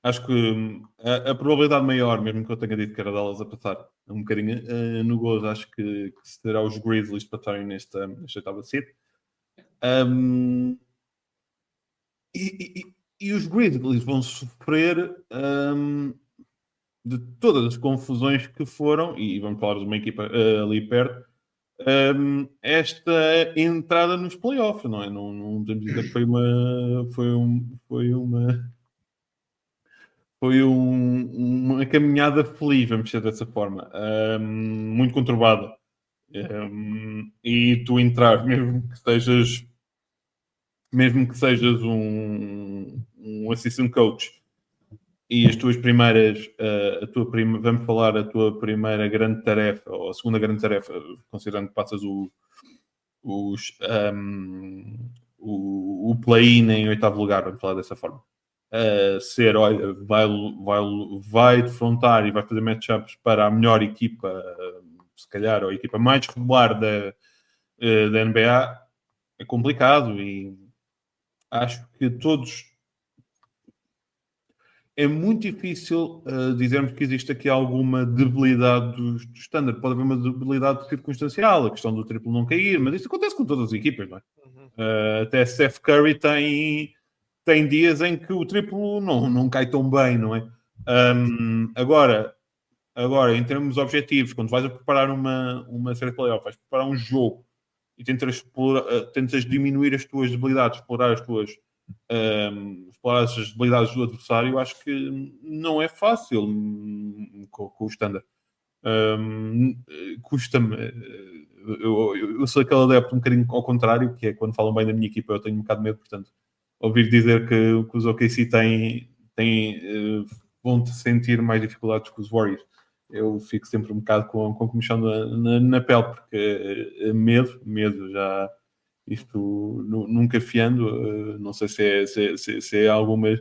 acho que a probabilidade maior, mesmo que eu tenha dito que era Dallas a passar um bocadinho no gozo, acho que será os Grizzlies para estarem nesta oitava seed. E os Grizzlies vão sofrer de todas as confusões que foram, e vamos falar de uma equipa ali perto, esta entrada nos playoffs, não é? Não podemos dizer que foi uma caminhada feliz, vamos dizer dessa forma, muito conturbada. E tu entrar, mesmo que sejas um assistant coach e as tuas primeiras, vamos falar a tua primeira grande tarefa, ou a segunda grande tarefa, considerando que passas o play-in em oitavo lugar, vamos falar dessa forma. Ser, olha, vai defrontar e vai fazer matchups para a melhor equipa, se calhar, ou a equipa mais regular da NBA, é complicado e acho que é muito difícil dizermos que existe aqui alguma debilidade do standard. Pode haver uma debilidade circunstancial, a questão do triplo não cair, mas isso acontece com todas as equipas, não é? Até Steph Curry tem dias em que o triplo não cai tão bem, não é? Agora, em termos objetivos, quando vais a preparar uma série de playoff, vais preparar um jogo e tentas diminuir as tuas debilidades, explorar as debilidades do adversário, eu acho que não é fácil com o standard. Custa-me. Eu sou aquele adepto um bocadinho ao contrário, que é quando falam bem da minha equipa, eu tenho um bocado de medo, portanto, ouvir dizer que os OKC vão sentir mais dificuldades que os Warriors, eu fico sempre um bocado com comichão na pele, porque medo já. Isto nunca fiando, não sei se é algumas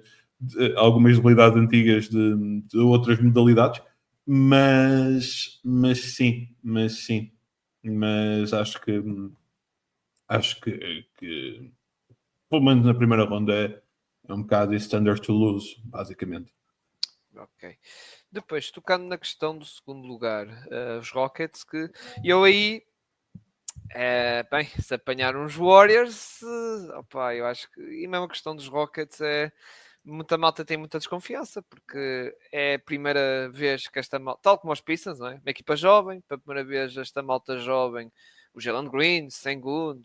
debilidades antigas de outras modalidades, mas sim, mas acho que pelo menos na primeira ronda é um bocado standard to lose, basicamente. Ok. Depois, tocando na questão do segundo lugar, os Rockets, que eu aí, bem, se apanhar uns Warriors, opa, eu acho que, e mesmo a questão dos Rockets muita malta tem muita desconfiança, porque é a primeira vez que esta malta, tal como os Pistons, não é? Uma equipa jovem, pela primeira vez esta malta jovem, o Jalen Green, Sengun,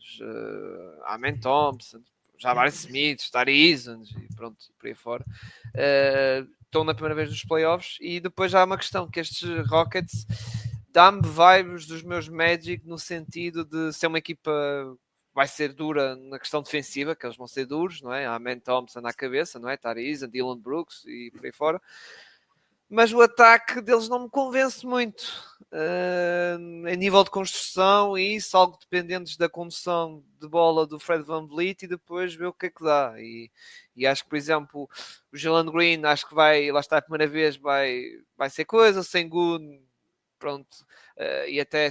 Amen Thompson, Jabari Smith, Tari Easons e pronto, por aí fora. Estão na primeira vez nos playoffs e depois já há uma questão que estes Rockets dá-me vibes dos meus Magic no sentido de ser uma equipa vai ser dura na questão defensiva, que eles vão ser duros, não é? Há Amen Thompson na cabeça, não é? Tari Dylan Brooks e por aí fora. Mas o ataque deles não me convence muito. A nível de construção e isso, algo dependentes da condução de bola do Fred VanVleet e depois ver o que é que dá. E acho que, por exemplo, o Jalen Green, acho que lá está a primeira vez, vai ser coisa, o Sengun, pronto, e até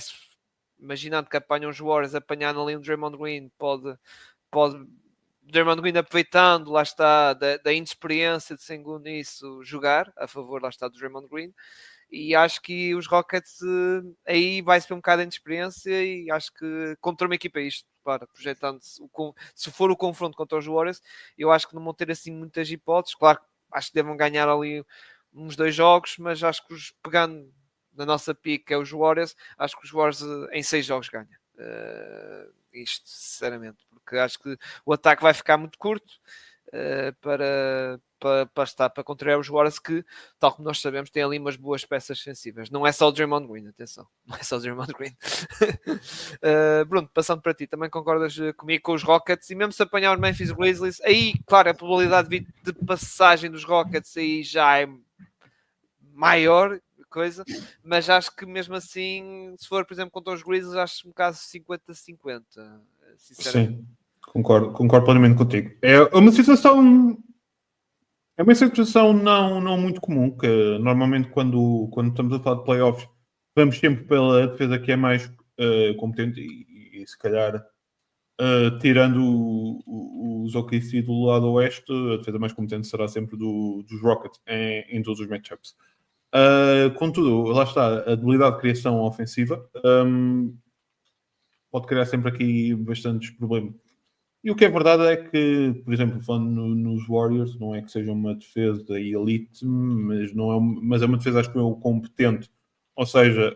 imaginando que apanham os Warriors, apanhando ali um Draymond Green, pode Draymond Green aproveitando, lá está, da inexperiência de Sengun nisso, jogar a favor, lá está, do Draymond Green. E acho que os Rockets aí vai-se ver um bocado de inexperiência e acho que contra uma equipa isto, para projetando-se, se for o confronto contra os Warriors, eu acho que não vão ter assim muitas hipóteses. Claro, acho que devem ganhar ali uns 2 jogos, mas acho que pegando na nossa pique é os Warriors, acho que os Warriors em 6 jogos ganham. Isto, sinceramente, porque acho que o ataque vai ficar muito curto. para contrariar os Warriors que, tal como nós sabemos, têm ali umas boas peças defensivas. Não é só o Draymond Green, atenção. Não é só o Draymond Green. Bruno, passando para ti, também concordas comigo com os Rockets? E mesmo se apanhar os Memphis Grizzlies, aí, claro, a probabilidade de passagem dos Rockets aí já é maior coisa, mas acho que mesmo assim, se for, por exemplo, contra os Grizzlies, acho um caso 50-50, sinceramente. Sim, concordo plenamente contigo. É uma situação não muito comum, que normalmente quando estamos a falar de playoffs, vamos sempre pela defesa que é mais competente e se calhar tirando os OKC do lado oeste, a defesa mais competente será sempre dos Rockets em todos os matchups. Contudo, lá está, a debilidade de criação ofensiva pode criar sempre aqui bastantes problemas. E o que é verdade é que, por exemplo, falando nos Warriors, não é que seja uma defesa elite, mas é uma defesa, acho que é competente. Ou seja,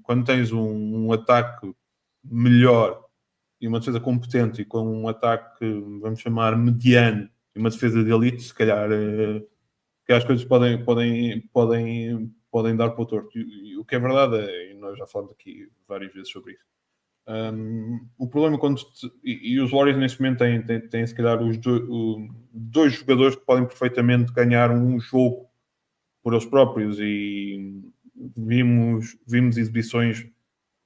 quando tens um ataque melhor e uma defesa competente e com um ataque, vamos chamar, mediano e uma defesa de elite, se calhar que as coisas podem dar para o torto. E o que é verdade e nós já falamos aqui várias vezes sobre isso. O problema e os Warriors neste momento têm se calhar dois jogadores que podem perfeitamente ganhar um jogo por eles próprios e vimos exibições,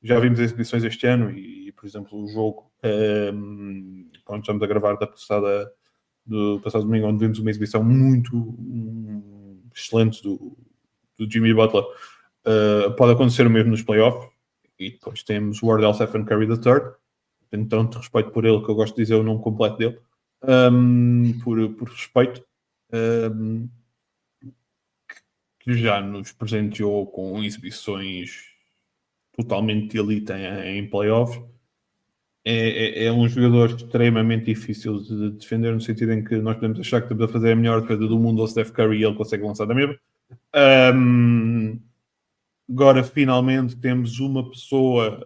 já vimos exibições este ano e por exemplo o jogo quando estamos a gravar do passado domingo, onde vimos uma exibição muito excelente do Jimmy Butler, pode acontecer o mesmo nos playoffs. E depois temos o Wardell Stephen Curry III. Tenho tanto respeito por ele que eu gosto de dizer o nome completo dele. Por respeito. Que já nos presenteou com exibições totalmente de elite em playoffs. É um jogador extremamente difícil de defender, no sentido em que nós podemos achar que estamos a fazer a melhor defesa do mundo ao Steph Curry e ele consegue lançar da mesma. Agora, finalmente, temos uma pessoa,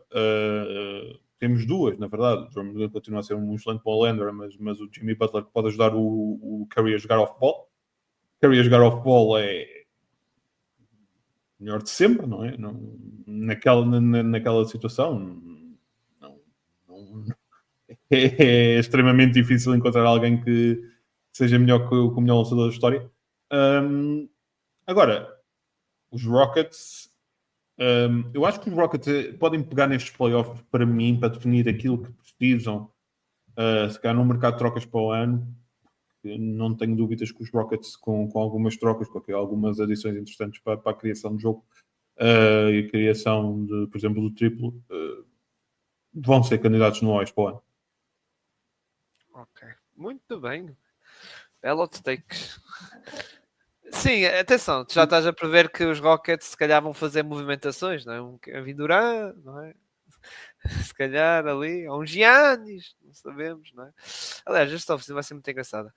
temos duas, na verdade. O Drummond continua a ser um excelente ball-handler, mas o Jimmy Butler pode ajudar o Curry a jogar off-ball. Curry a jogar off-ball é melhor de sempre, não é? Naquela situação, é extremamente difícil encontrar alguém que seja melhor que o melhor lançador da história. Agora, os Rockets... eu acho que os Rockets podem pegar nestes playoffs para mim, para definir aquilo que precisam, se calhar no mercado de trocas para o ano. Não tenho dúvidas que os Rockets, com algumas trocas, com algumas adições interessantes para a criação de jogo e a criação, por exemplo, do triplo, vão ser candidatos no Oeste para o ano. Ok, muito bem. Belo takes. Sim, atenção, tu já estás a prever que os Rockets se calhar vão fazer movimentações, não é? Um Kevin Durant, não é? Se calhar ali, ou um Giannis, não sabemos, não é? Aliás, esta oficina vai ser muito engraçada.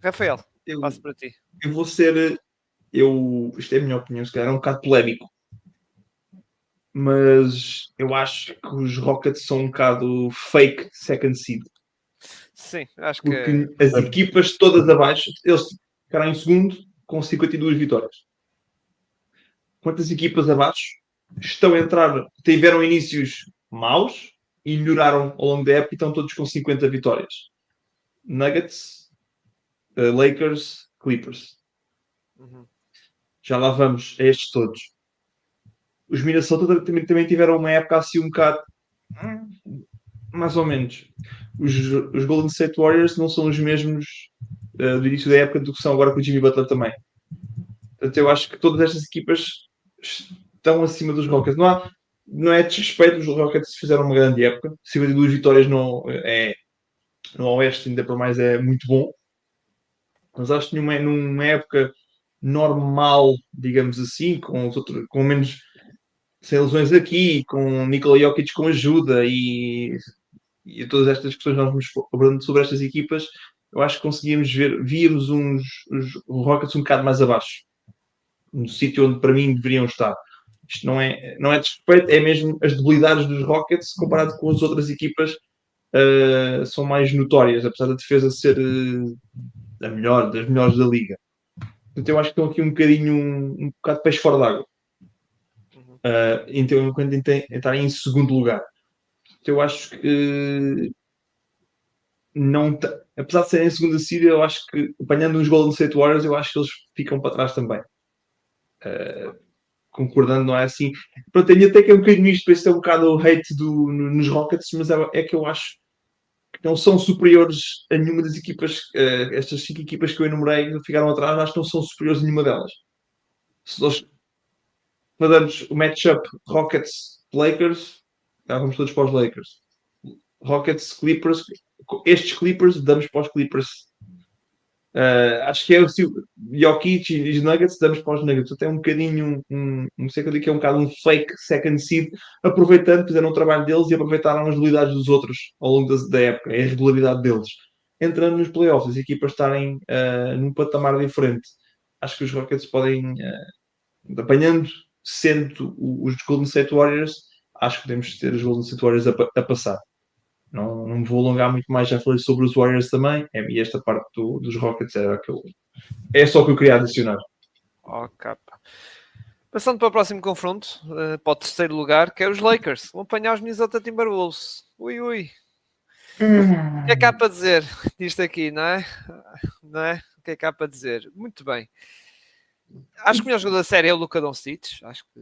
Rafael, passo para ti. Eu vou ser, isto é a minha opinião, se calhar é um bocado polémico, mas eu acho que os Rockets são um bocado fake second seed. Sim, acho Porque que as equipas todas abaixo, eles ficaram em segundo com 52 vitórias. Quantas equipas abaixo estão a entrar, tiveram inícios maus e melhoraram ao longo da época e estão todos com 50 vitórias? Nuggets, Lakers, Clippers. Já lá vamos a estes todos. Os Minnesota também tiveram uma época assim um bocado mais ou menos. Os Golden State Warriors não são os mesmos do início da época do que são agora com o Jimmy Butler também. Portanto, eu acho que todas estas equipas estão acima dos Rockets. Não é desrespeito, os Rockets fizeram uma grande época. 52 vitórias no Oeste, ainda por mais, é muito bom. Mas acho que numa época normal, digamos assim, com menos sem lesões aqui, com Nikola Jokic com ajuda e todas estas questões nós vamos abordando sobre estas equipas, eu acho que víamos os Rockets um bocado mais abaixo, no sítio onde para mim deveriam estar. Isto não é desrespeito, é mesmo as debilidades dos Rockets comparado com as outras equipas são mais notórias, apesar da defesa ser das melhores da liga. Portanto, eu acho que estão aqui um bocado de peixe fora d'água. Então, enquanto entrarem em segundo lugar. Eu acho que não apesar de serem em segunda seed, eu acho que apanhando os Golden State Warriors, eu acho que eles ficam para trás também. Concordando, não é assim? Pronto, tenho até que é um bocadinho isto, para isso é um bocado o hate nos Rockets, mas é que eu acho que não são superiores a nenhuma das equipas. Estas 5 equipas que eu enumerei ficaram atrás, acho que não são superiores a nenhuma delas. Se nós damos o matchup Rockets-Lakers, já vamos todos para os Lakers. Rockets, Clippers, estes Clippers damos para os Clippers. Acho que é o Jokic e os Nuggets damos para os Nuggets. Até um bocadinho, não sei o que eu digo, que é um bocado um fake second seed, aproveitando, fizeram o trabalho deles e aproveitaram as debilidades dos outros ao longo da época, a irregularidade deles. Entrando nos playoffs, as equipas estarem num patamar diferente. Acho que os Rockets podem, apanhando, sendo os Golden State Warriors, acho que podemos ter os Golden State Warriors a passar. Não me vou alongar muito mais, já falei sobre os Warriors também, e esta parte dos Rockets é só o que eu queria adicionar. Ok. Passando para o próximo confronto, para o terceiro lugar, que é os Lakers. Vão apanhar os Minnesota Timberwolves. Ui. O que é que há para dizer disto aqui, não é? Não é? O que é que há para dizer? Muito bem. Acho que o melhor jogador da série é o Luka Doncic. Acho que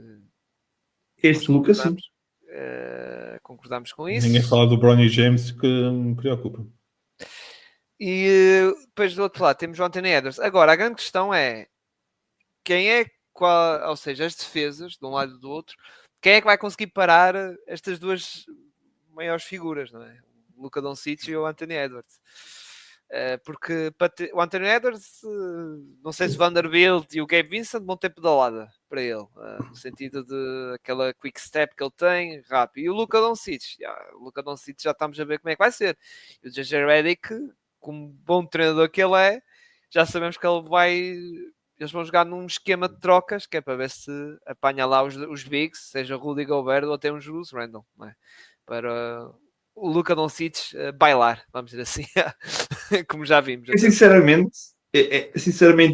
este Lucas, sim. Concordamos com isso. Ninguém fala do Bronny James, que me preocupa. E depois do outro lado temos o Anthony Edwards. Agora, a grande questão é quem é, ou seja, as defesas de um lado e do outro, quem é que vai conseguir parar estas duas maiores figuras, não é? O Luka Doncic e o Anthony Edwards. Porque o Anthony Edwards, não sei se o Vanderbilt e o Gabe Vincent vão ter pedalada para ele, no sentido de aquela quick step que ele tem, rápido. E o Luka Doncic, já estamos a ver como é que vai ser. E o JJ Redick, como bom treinador que ele é, já sabemos que eles vão jogar num esquema de trocas, que é para ver se apanha lá os bigs, seja Rudy Gobert ou até um Julius Randle, não é? Para o Luka Doncic bailar, vamos dizer assim, como já vimos. Sinceramente,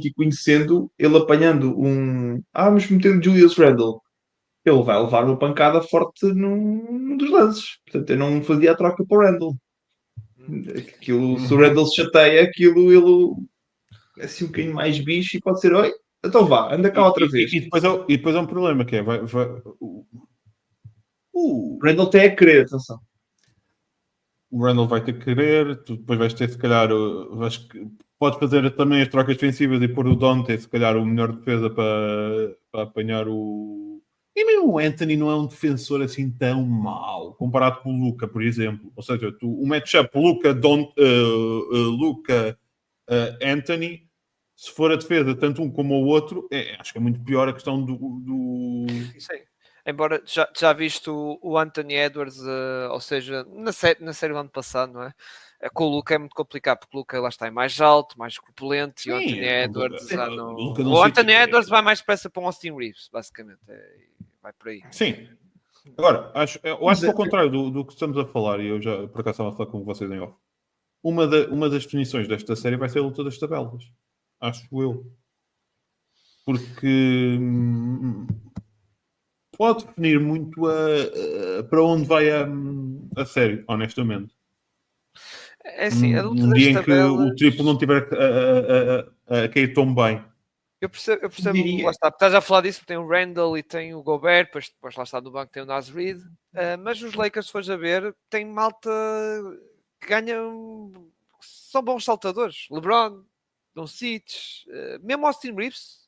e conhecendo, ele apanhando vamos meter o Julius Randle, ele vai levar uma pancada forte num dos lances. Portanto, eu não fazia a troca para o Randle. Aquilo, se o Randle se chateia, ele é assim um bocadinho mais bicho e pode ser, oi, então vá, anda cá outra vez. E depois há um problema, que é o Randle tem a querer, atenção. O Randle vai ter que querer, tu depois vais ter, se calhar, podes fazer também as trocas defensivas e pôr o Dante, se calhar, o melhor defesa para apanhar o... E mesmo o Anthony não é um defensor assim tão mau, comparado com o Luka, por exemplo. Ou seja, o matchup Luka-Anthony, se for a defesa, tanto um como o outro, acho que é muito pior a questão do... Sim. Embora já visto o Anthony Edwards, ou seja, na série do ano passado, não é? Com o Luka é muito complicado, porque o Luka lá está mais alto, mais corpulento, e o Anthony Edwards o Anthony Edwards vai mais depressa para um Austin Reeves, basicamente. Vai por aí. Sim. Agora, eu acho que ao contrário do que estamos a falar, e eu já por acaso estava a falar com vocês em off, uma das definições desta série vai ser a luta das tabelas. Acho eu. Porque pode definir muito para onde vai a série, honestamente. É assim, a luta um das dia tabelas... em que o triplo não tiver a cair tão bem. Eu percebo lá está, estás a falar disso, porque tem o Randall e tem o Gobert, depois lá está no banco tem o Naz Reid, mas os Lakers, se fores a ver, tem malta que ganham, são bons saltadores. LeBron, Doncic, mesmo Austin Reeves,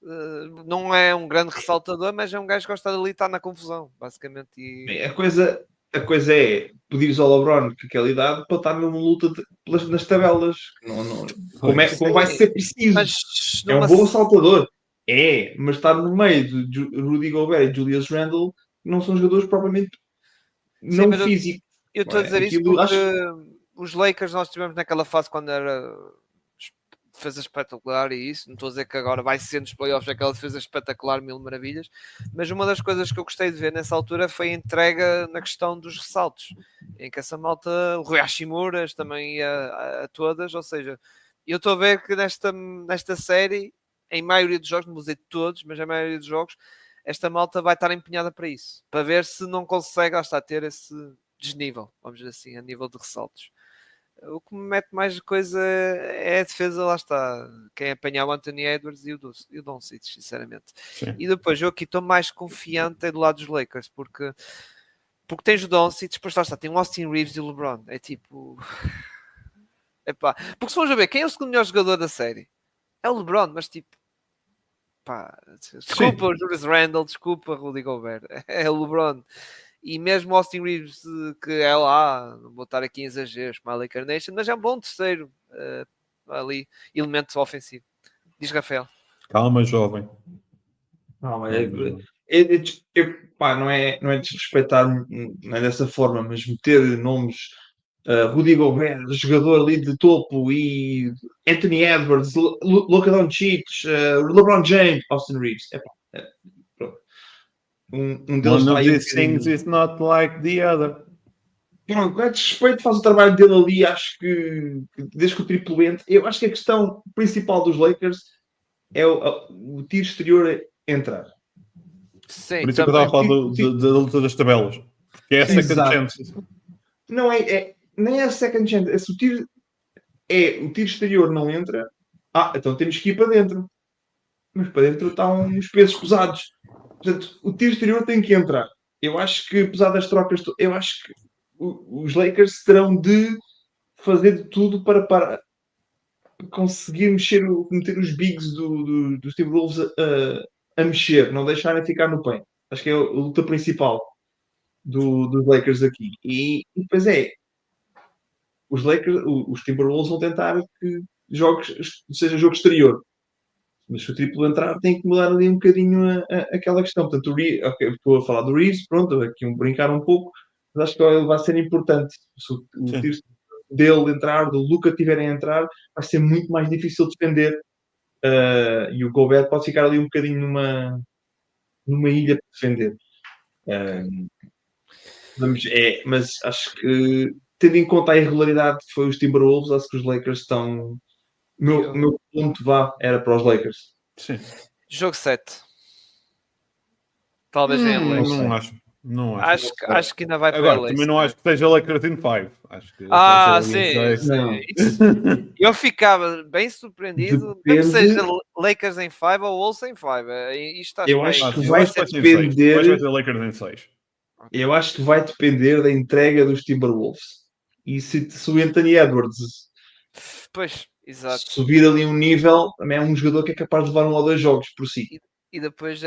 não é um grande ressaltador, mas é um gajo que gosta de ali estar na confusão, basicamente. E... A coisa é pedires ao LeBron que aquela idade para estar numa luta nas tabelas. Como vai ser preciso? É um bom saltador. Mas estar no meio de Rudy Gobert e Julius Randle não são jogadores propriamente não físicos. Eu estou a dizer isso porque os Lakers nós tivemos naquela fase quando era defesa espetacular e isso, não estou a dizer que agora vai ser nos playoffs aquela defesa espetacular, mil maravilhas, mas uma das coisas que eu gostei de ver nessa altura foi a entrega na questão dos ressaltos, em que essa malta, o Rui Hashimuras também ia a todas, ou seja, eu estou a ver que nesta série, em maioria dos jogos, não vou dizer todos, mas a maioria dos jogos, esta malta vai estar empenhada para isso, para ver se não consegue, lá está, ter esse desnível, vamos dizer assim, a nível de ressaltos. O que me mete mais coisa é a defesa, lá está. Quem apanhar o Anthony Edwards e o Doncic, sinceramente. Sim. E depois eu aqui estou mais confiante é do lado dos Lakers, porque tens o Doncic, depois lá está, tem o Austin Reeves e o LeBron. É tipo... Epá. Porque se formos a ver, quem é o segundo melhor jogador da série? É o LeBron, mas tipo... Pá, desculpa o Julius Randle, desculpa Rudy Gobert. É o LeBron. E mesmo Austin Reeves, que é lá, não vou estar aqui em exageros, como a Laker Nation, mas é um bom terceiro ali, elemento ofensivo. Diz Rafael. Calma, jovem. Não, pá, não é desrespeitar, não é dessa forma, mas meter nomes Rudy Gobert, jogador ali de topo, e Anthony Edwards, Luka Doncic, LeBron James, Austin Reeves. Pronto. Um deles One está of aí. these things is not like the other. Pronto, é desrespeito, faz o trabalho dele ali, acho que desde que o triplo entre, eu acho que a questão principal dos Lakers é o tiro exterior entrar. Sim, Por isso é que eu estava a falar da luta das tabelas. Porque é a second Exato. chance. Não nem é a second chance, é se o tiro exterior não entra, então temos que ir para dentro. Mas para dentro estão uns pesos pesados. Portanto, o tiro exterior tem que entrar. Eu acho que, apesar das trocas, eu acho que os Lakers terão de fazer de tudo para conseguir meter os bigs dos Timberwolves a mexer, não deixarem ficar no paint. Acho que é a luta principal dos Lakers aqui. E depois os Lakers, os Timberwolves vão tentar que seja jogo exterior. Mas se o triplo entrar, tem que mudar ali um bocadinho aquela questão. Portanto, estou a falar do Reeves, pronto, aqui brincar um pouco, mas acho que ele vai ser importante. Se o tiro dele entrar, do Luka tiverem a entrar, vai ser muito mais difícil defender. E o Gobert pode ficar ali um bocadinho numa ilha para defender. Mas acho que, tendo em conta a irregularidade que foi os Timberwolves, acho que os Lakers estão... O meu ponto era para os Lakers. Sim. Jogo 7. Talvez venha Lakers. Não acho. Acho que ainda vai para Agora, Lakers. também não acho que seja Lakers in 5. Acho que sim. Eu ficava bem surpreendido. Mesmo seja Lakers em 5 ou Wolves em 5. Eu acho que vai depender. Vai ser Lakers em 6. Eu acho que vai depender da entrega dos Timberwolves. E se o Anthony Edwards subir ali um nível, também é um jogador que é capaz de levar 1 ou 2 jogos por si. E depois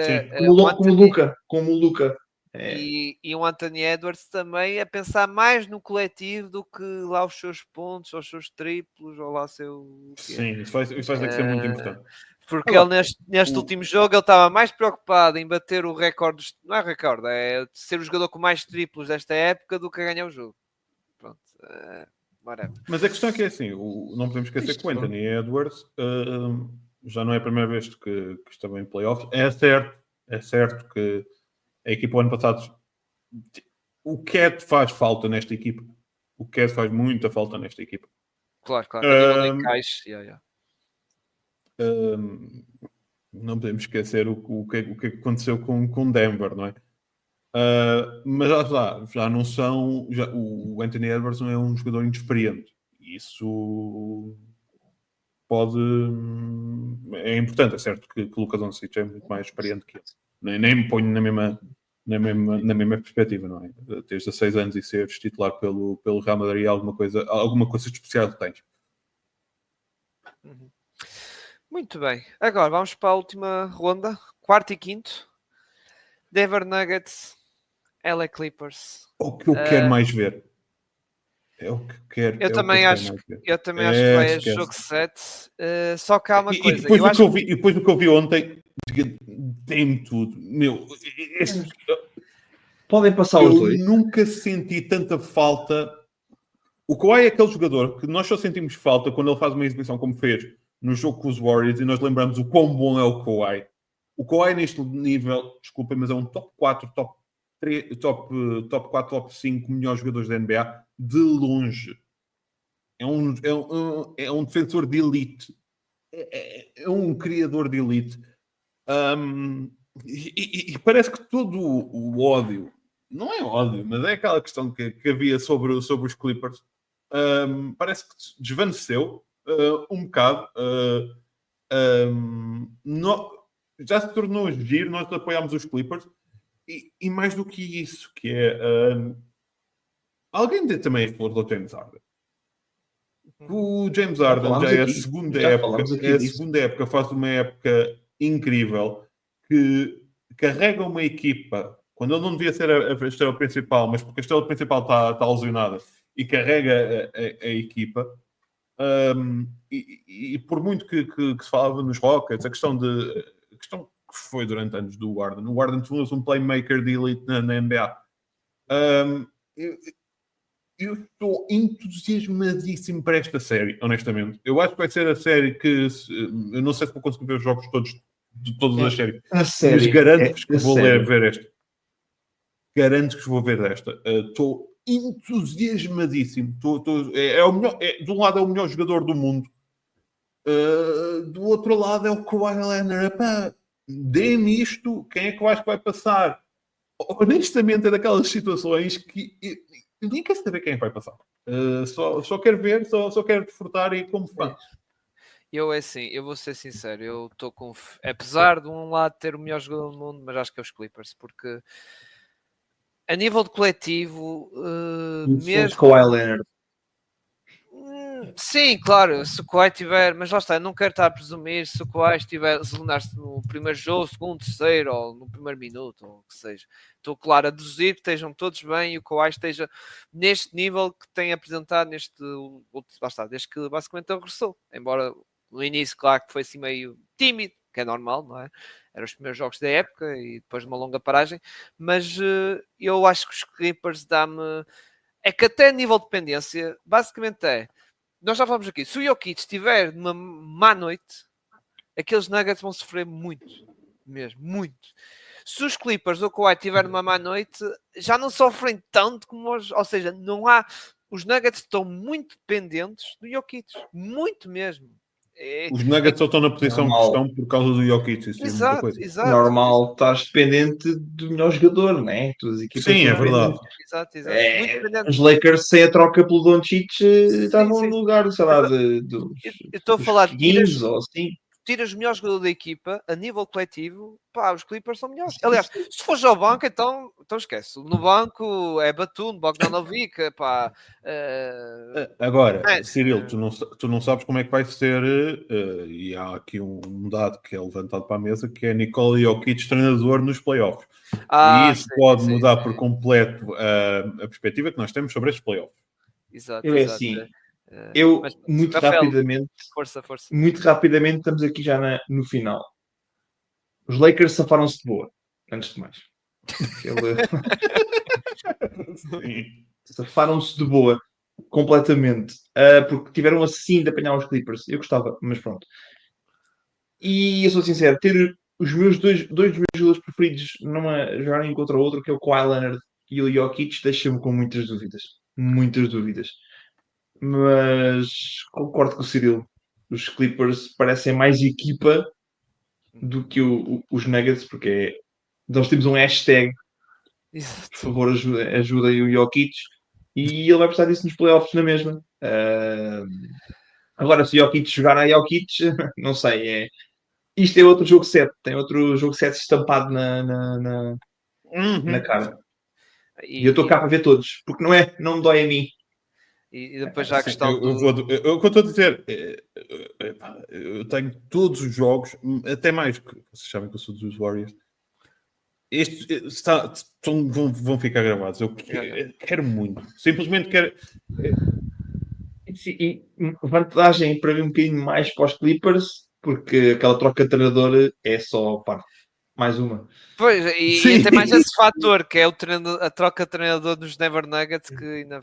como o Luka. E o Anthony Edwards também a pensar mais no coletivo do que lá os seus pontos, ou os seus triplos, ou lá seu... Sim, isso vai ter que ser muito importante. Porque ele neste último jogo ele estava mais preocupado em bater o recorde, não é recorde, é ser o jogador com mais triplos desta época do que a ganhar o jogo. Pronto, mas a questão é que é assim, não podemos esquecer que o Anthony Edwards já não é a primeira vez que estava em playoffs. É certo que a equipa o ano passado, o Cat faz falta nesta equipa. O Cat faz muita falta nesta equipa. Claro. A encaixe, não podemos esquecer o que aconteceu com Denver, não é? Mas já não são... o Anthony Edwards não é um jogador inexperiente. Isso é importante. É certo que o Luka Doncic é muito mais experiente que ele. Nem me ponho na mesma perspectiva, não é? Tens 16 anos e seres titular pelo Real Madrid, alguma coisa de especial tens. Muito bem. Agora vamos para a última ronda, quarto e quinto. Denver Nuggets, LA Clippers. O que eu quero mais ver. É o que quero. Eu também acho que vai a jogo 7. Só que há uma coisa. Depois do que eu vi ontem, tem-me tudo. Podem passar os dois. Eu nunca senti tanta falta. O Kawhi é aquele jogador que nós só sentimos falta quando ele faz uma exibição como fez no jogo com os Warriors e nós lembramos o quão bom é o Kawhi. O Kawhi neste nível, desculpem, mas é um top 4, top 3, top 4, top 5 melhores jogadores da NBA de longe. É um defensor de elite. É um criador de elite. E parece que todo o ódio, não é ódio, mas é aquela questão que havia sobre os Clippers, parece que desvaneceu um bocado. Já se tornou giro, nós apoiámos os Clippers e mais do que isso, que é alguém também falou do James Harden. O James Harden já é a segunda época, faz uma época incrível, que carrega uma equipa quando ele não devia ser a estrela principal, mas porque a estrela principal está lesionada e carrega a equipa. E por muito que se falava nos Rockets, a questão que foi durante anos do Harden, o Harden tornou-se um playmaker de elite na NBA. Eu estou entusiasmadíssimo para esta série, honestamente. Eu acho que vai ser a série que eu não sei se vou conseguir ver os jogos todos de todas as séries, mas garanto-vos que vou ver esta. Garanto que vou ver esta. Estou entusiasmadíssimo. É o melhor, de um lado é o melhor jogador do mundo, do outro lado é o Kawhi Leonard. Dê-me isto, quem é que eu acho que vai passar? Honestamente, é daquelas situações que eu nem quero saber quem vai passar. Só quero ver, só quero desfrutar e como fã. Eu vou ser sincero, eu estou com... Apesar de um lado ter o melhor jogador do mundo, mas acho que é os Clippers, porque a nível de coletivo, mesmo... Kawhi Leonard. Sim, claro, se o Kawhi tiver, mas lá está, eu não quero estar a presumir se o Kawhi estiver a lesionar-se no primeiro jogo, segundo, terceiro, ou no primeiro minuto, ou o que seja. Estou, claro, a deduzir que estejam todos bem e o Kawhi esteja neste nível que tem apresentado lá está, desde que basicamente ele regressou. Embora no início, claro, que foi assim meio tímido, que é normal, não é? Eram os primeiros jogos da época e depois de uma longa paragem, mas eu acho que os Clippers dá-me... É que até a nível de dependência, basicamente nós já falamos aqui, se o Jokic estiver numa má noite, aqueles Nuggets vão sofrer muito, mesmo, muito. Se os Clippers ou o Kawhi estiver numa má noite, já não sofrem tanto como os... Ou seja, não há... Os Nuggets estão muito dependentes do Jokic, muito mesmo. Os Nuggets só estão na posição que estão por causa do Jokic. Exato. Normal, estás dependente do melhor jogador, não é? Todas as equipas. Sim, é verdade. Exato. Os Lakers, sem a troca pelo Doncic, estavam no lugar, sei lá, eu estou a falar de 15 ou assim. Tiras o melhor jogador da equipa a nível coletivo, os Clippers são melhores. Aliás, se fores ao banco, então esquece. No banco é Batum, Bogdanovic, Agora, Cirilo, tu não sabes como é que vai ser, e há aqui um dado que é levantado para a mesa, que é Nikola Jokic, treinador nos playoffs. E isso pode mudar por completo a perspectiva que nós temos sobre estes playoffs. Exato. Muito rapidamente, força. Muito rapidamente, estamos aqui já no final. Os Lakers safaram-se de boa, antes de mais. Safaram-se de boa, completamente. Porque tiveram assim de apanhar os Clippers. Eu gostava, mas pronto. E eu sou sincero, ter os meus dois dos meus jogadores preferidos jogarem contra o outro, que é o Kawhi Leonard e o Jokic, deixa-me com muitas dúvidas. Muitas dúvidas. Mas concordo com o Cirilo. Os Clippers parecem mais equipa do que os Nuggets, porque nós temos um hashtag. Por favor, ajudem o Jokic. E ele vai precisar disso nos playoffs na mesma. Agora, se o Jokic jogar a Jokic, não sei. Isto é outro jogo 7. Tem outro jogo 7 estampado na cara. E eu estou cá para ver todos. Porque não me dói a mim. E depois já a questão o que eu estou a dizer, eu tenho todos os jogos, até mais, vocês sabem que eu sou dos Warriors. Vão ficar gravados. Eu quero muito. Simplesmente quero. E vantagem para mim um bocadinho mais para os Clippers, porque aquela troca de treinador é só mais uma. Pois, e tem mais esse fator que é a troca de treinador dos Denver Nuggets, que ainda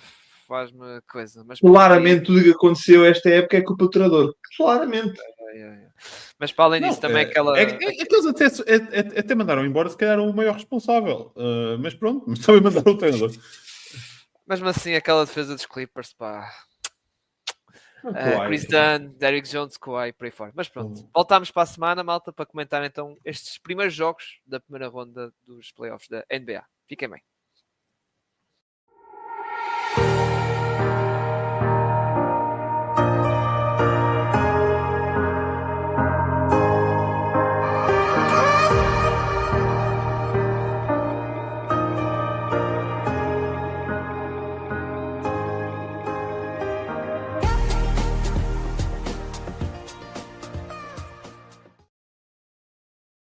faz-me coisa. Mas claramente tudo o que aconteceu esta época é culpa do treinador. Claramente. Mas para além Não, disso, também aquela. é que eles até mandaram embora, se calhar, o maior responsável. Mas pronto, mas também mandaram o treinador. Mesmo assim, aquela defesa dos Clippers, pá. Kawhi. Chris Dunn, Derrick Jones, Kawhi, por aí fora. Mas pronto, voltamos para a semana, malta, para comentar então estes primeiros jogos da primeira ronda dos playoffs da NBA. Fiquem bem.